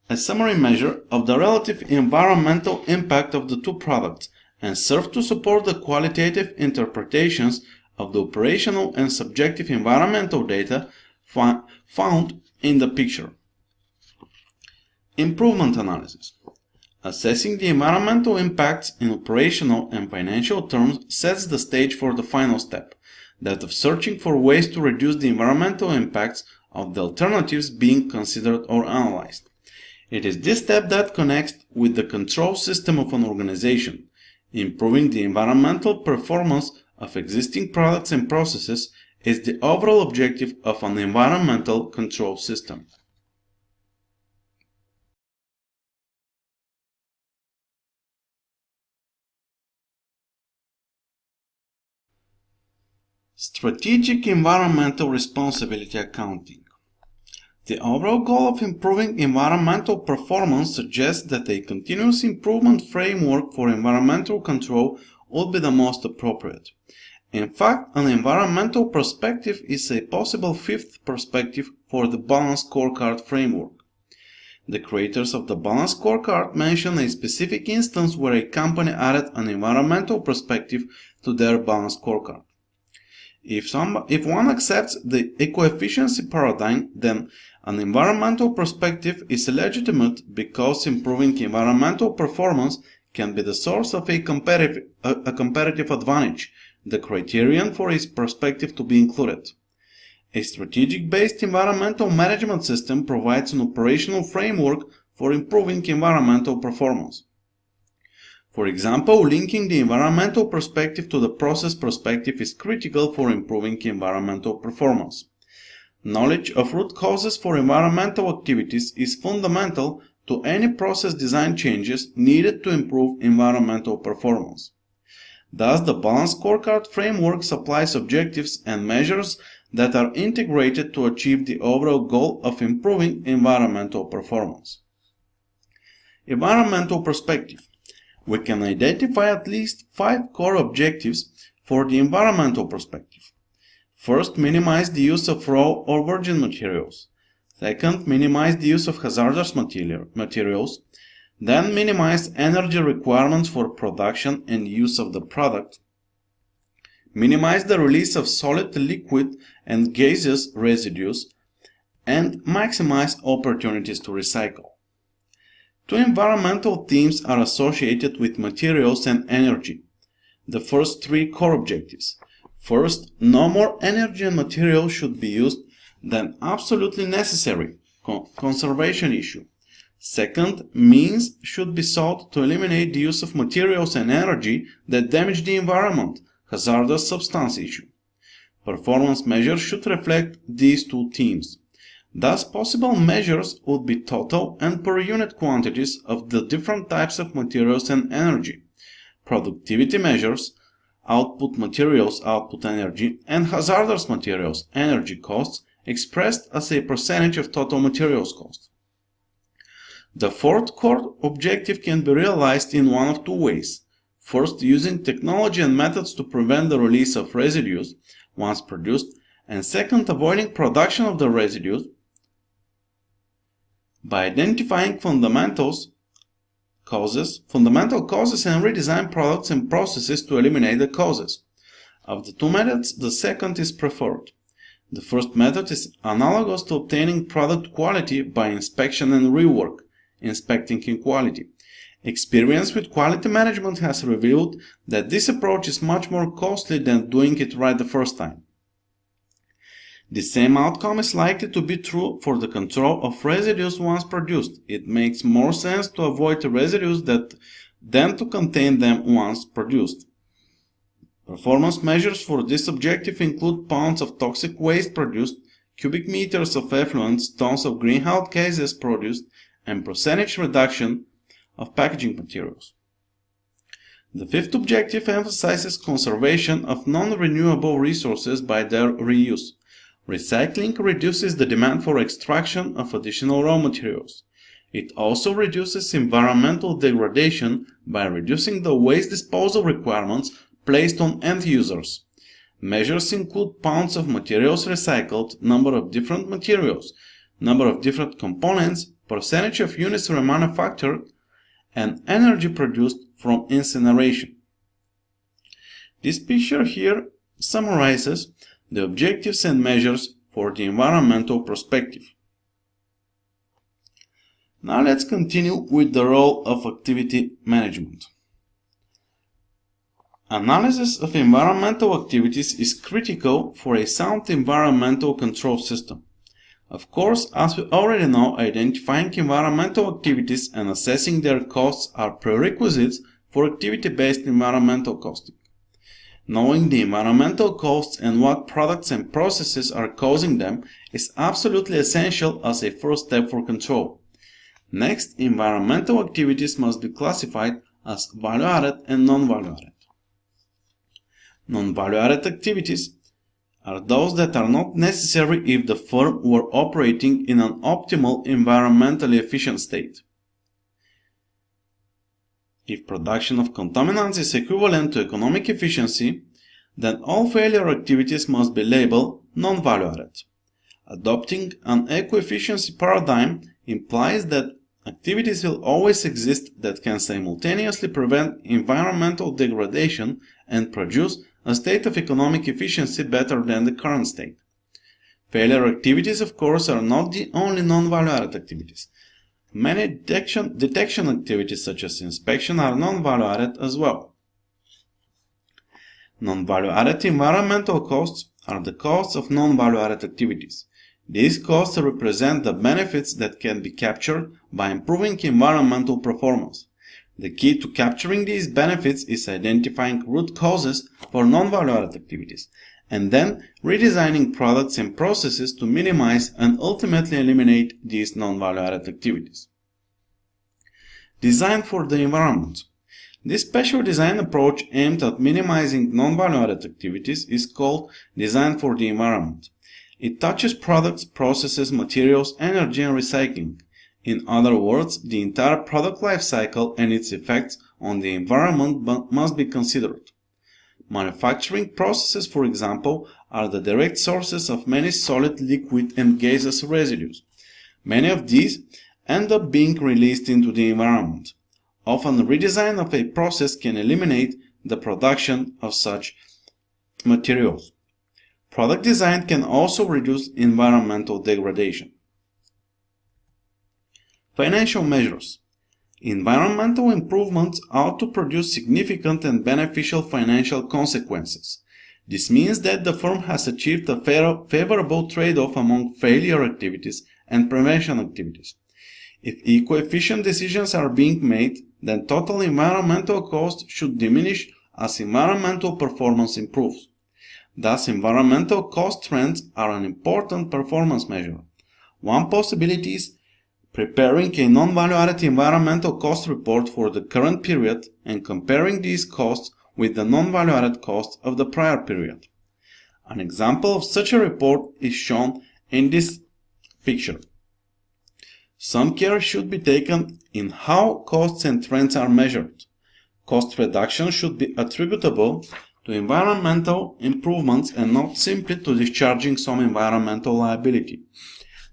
measure of the relative environmental impact of the 2 products and serve to support the qualitative interpretations of the operational and subjective environmental data found in the picture. Improvement analysis. Assessing the environmental impacts in operational and financial terms sets the stage for the final step, that of searching for ways to reduce the environmental impacts of the alternatives being considered or analyzed. It is this step that connects with the control system of an organization. Improving the environmental performance of existing products and processes is the overall objective of an environmental control system. Strategic environmental responsibility accounting. The overall goal of improving environmental performance suggests that a continuous improvement framework for environmental control would be the most appropriate. In fact, an environmental perspective is a possible 5th perspective for the Balanced Scorecard framework. The creators of the Balanced Scorecard mention a specific instance where a company added an environmental perspective to their Balanced Scorecard. If one accepts the eco-efficiency paradigm, then an environmental perspective is legitimate because improving environmental performance can be the source of a competitive advantage, the criterion for its perspective to be included. A strategic-based environmental management system provides an operational framework for improving environmental performance. For example, linking the environmental perspective to the process perspective is critical for improving environmental performance. Knowledge of root causes for environmental activities is fundamental to any process design changes needed to improve environmental performance. Thus, the Balanced Scorecard framework supplies objectives and measures that are integrated to achieve the overall goal of improving environmental performance. Environmental perspective. We can identify at least 5 core objectives for the environmental perspective. First, minimize the use of raw or virgin materials. Second, minimize the use of hazardous materials. Then, minimize energy requirements for production and use of the product. Minimize the release of solid, liquid, and gaseous residues. And maximize opportunities to recycle. 2 environmental themes are associated with materials and energy. The first 3 core objectives. First, no more energy and materials should be used than absolutely necessary, conservation issue. Second, means should be sought to eliminate the use of materials and energy that damage the environment, hazardous substance issue. Performance measures should reflect these 2 themes. Thus, possible measures would be total and per unit quantities of the different types of materials and energy, productivity measures, output materials, output energy, and hazardous materials, energy costs, expressed as a percentage of total materials cost. The fourth core objective can be realized in one of 2 ways. First, using technology and methods to prevent the release of residues once produced, and second, avoiding production of the residues by identifying fundamental causes and redesign products and processes to eliminate the causes. Of the 2 methods, the second is preferred. The first method is analogous to obtaining product quality by inspection and rework, inspecting in quality. Experience with quality management has revealed that this approach is much more costly than doing it right the first time. The same outcome is likely to be true for the control of residues once produced. It makes more sense to avoid the residues than to contain them once produced. Performance measures for this objective include pounds of toxic waste produced, cubic meters of effluents, tons of greenhouse gases produced, and percentage reduction of packaging materials. The fifth objective emphasizes conservation of non-renewable resources by their reuse. Recycling reduces the demand for extraction of additional raw materials. It also reduces environmental degradation by reducing the waste disposal requirements placed on end users. Measures include pounds of materials recycled, number of different materials, number of different components, percentage of units remanufactured, and energy produced from incineration. This picture here summarizes the objectives and measures for the environmental perspective. Now let's continue with the role of activity management. Analysis of environmental activities is critical for a sound environmental control system. Of course, as we already know, identifying environmental activities and assessing their costs are prerequisites for activity-based environmental costing. Knowing the environmental costs and what products and processes are causing them is absolutely essential as a first step for control. Next, environmental activities must be classified as value-added and non-value-added. Non-value-added activities are those that are not necessary if the firm were operating in an optimal, environmentally efficient state. If production of contaminants is equivalent to economic efficiency, then all failure activities must be labeled non-value-added. Adopting an eco-efficiency paradigm implies that activities will always exist that can simultaneously prevent environmental degradation and produce a state of economic efficiency better than the current state. Failure activities, of course, are not the only non-value-added activities. Many detection activities such as inspection are non-value-added as well. Non-value-added environmental costs are the costs of non-value-added activities. These costs represent the benefits that can be captured by improving environmental performance. The key to capturing these benefits is identifying root causes for non-value-added activities, and then redesigning products and processes to minimize and ultimately eliminate these non-value-added activities. Design for the environment. This special design approach aimed at minimizing non-value-added activities is called design for the environment. It touches products, processes, materials, energy, and recycling. In other words, the entire product life cycle and its effects on the environment must be considered. Manufacturing processes, for example, are the direct sources of many solid, liquid, and gaseous residues. Many of these end up being released into the environment. Often, redesign of a process can eliminate the production of such materials. Product design can also reduce environmental degradation. Financial measures. Environmental improvements ought to produce significant and beneficial financial consequences. This means that the firm has achieved a favorable trade-off among failure activities and prevention activities. If eco-efficient decisions are being made, then total environmental costs should diminish as environmental performance improves. Thus, environmental cost trends are an important performance measure. One possibility is preparing a non-value-added environmental cost report for the current period and comparing these costs with the non-value-added costs of the prior period. An example of such a report is shown in this picture. Some care should be taken in how costs and trends are measured. Cost reduction should be attributable to environmental improvements and not simply to discharging some environmental liability.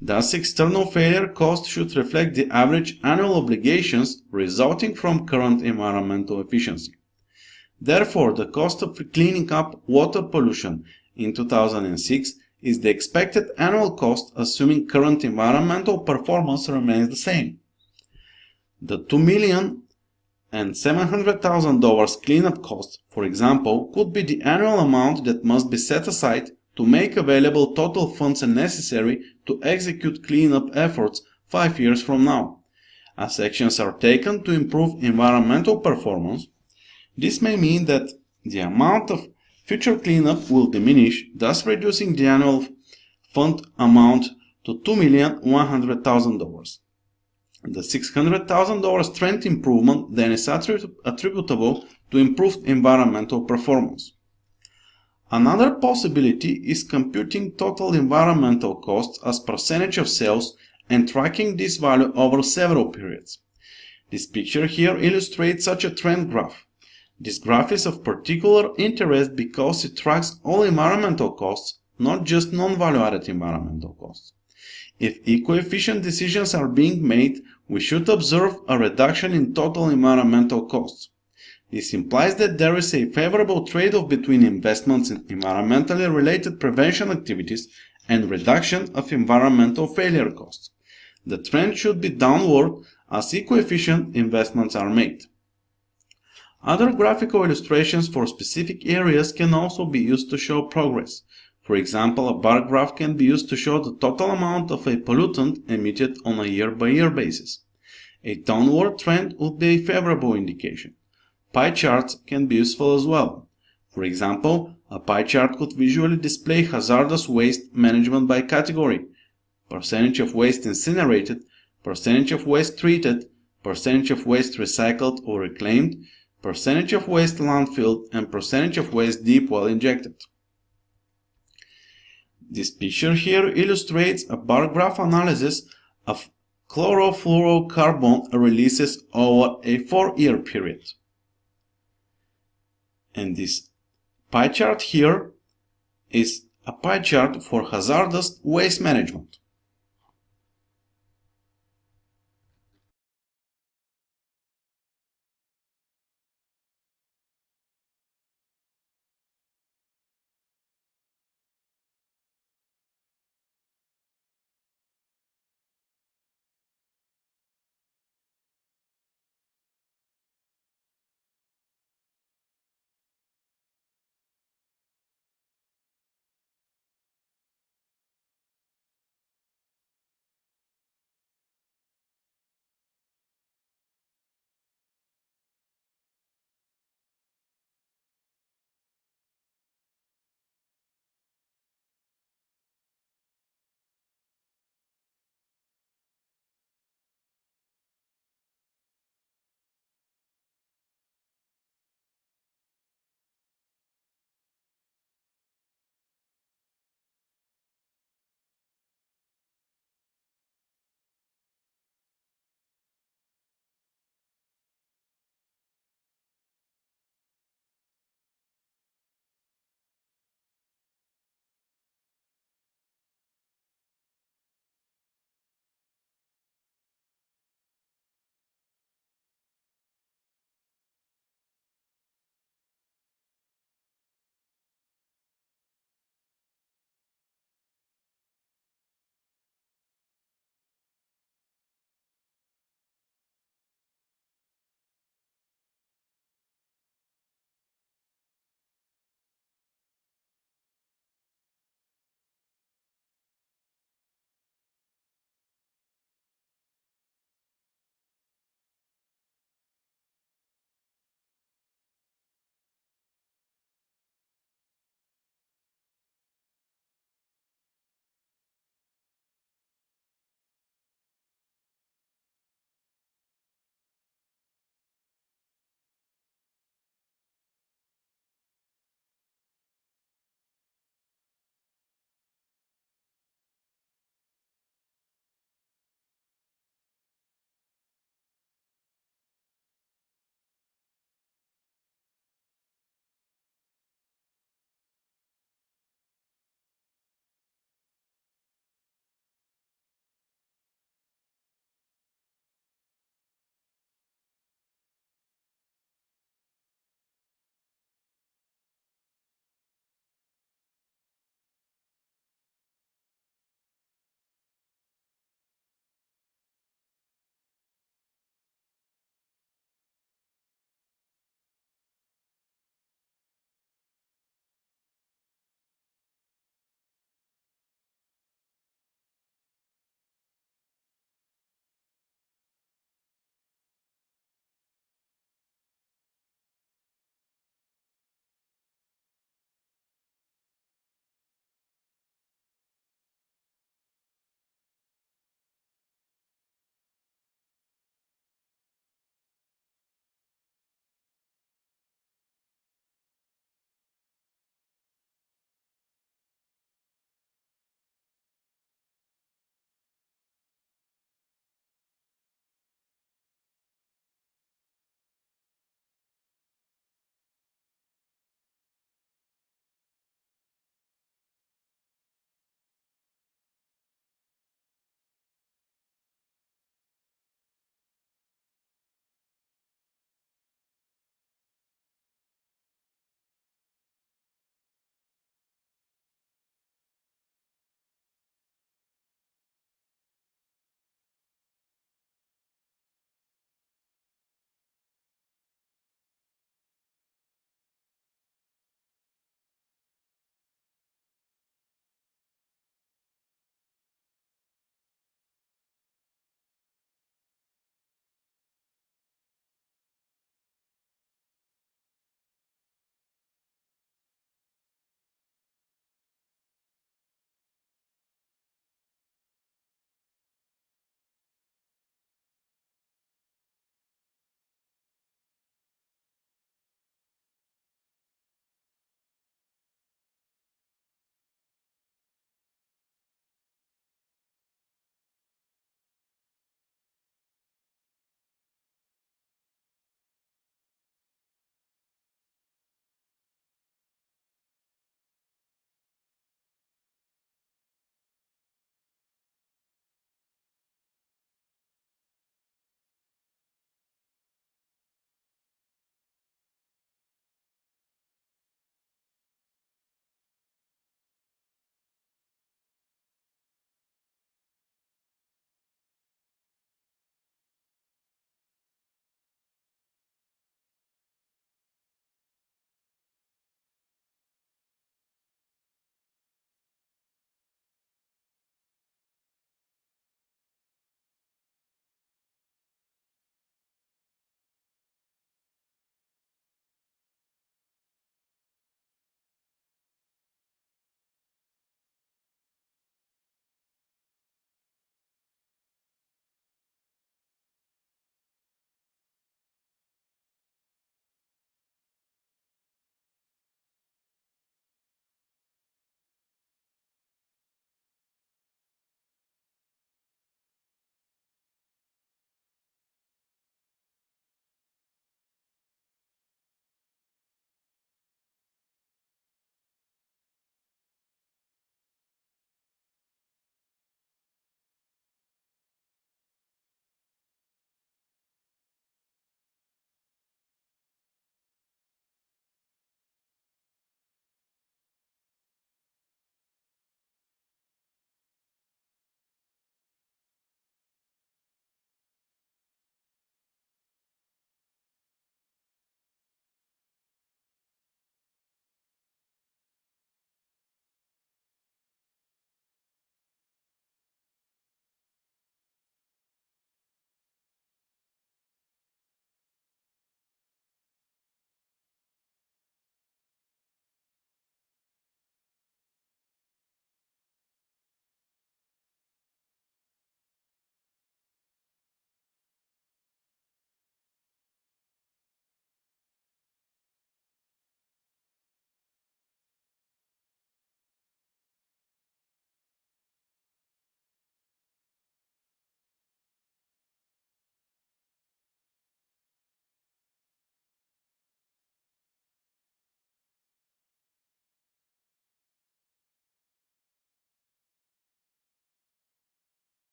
Thus, external failure costs should reflect the average annual obligations resulting from current environmental efficiency. Therefore, the cost of cleaning up water pollution in 2006 is the expected annual cost assuming current environmental performance remains the same. The $2,700,000 cleanup cost, for example, could be the annual amount that must be set aside to make available total funds necessary to execute cleanup efforts 5 years from now. As actions are taken to improve environmental performance, this may mean that the amount of Future cleanup will diminish, thus reducing the annual fund amount to $2,100,000. The $600,000 trend improvement then is attributable to improved environmental performance. Another possibility is computing total environmental costs as percentage of sales and tracking this value over several periods. This picture here illustrates such a trend graph. This graph is of particular interest because it tracks all environmental costs, not just non-value-added environmental costs. If eco-efficient decisions are being made, we should observe a reduction in total environmental costs. This implies that there is a favorable trade-off between investments in environmentally related prevention activities and reduction of environmental failure costs. The trend should be downward as eco-efficient investments are made. Other graphical illustrations for specific areas can also be used to show progress. For example, a bar graph can be used to show the total amount of a pollutant emitted on a year-by-year basis. A downward trend would be a favorable indication. Pie charts can be useful as well. For example, a pie chart could visually display hazardous waste management by category: percentage of waste incinerated, percentage of waste treated, percentage of waste recycled or reclaimed, percentage of waste landfilled, and percentage of waste deep well injected. This picture here illustrates a bar graph analysis of chlorofluorocarbon releases over a 4-year period. And this pie chart here is a pie chart for hazardous waste management.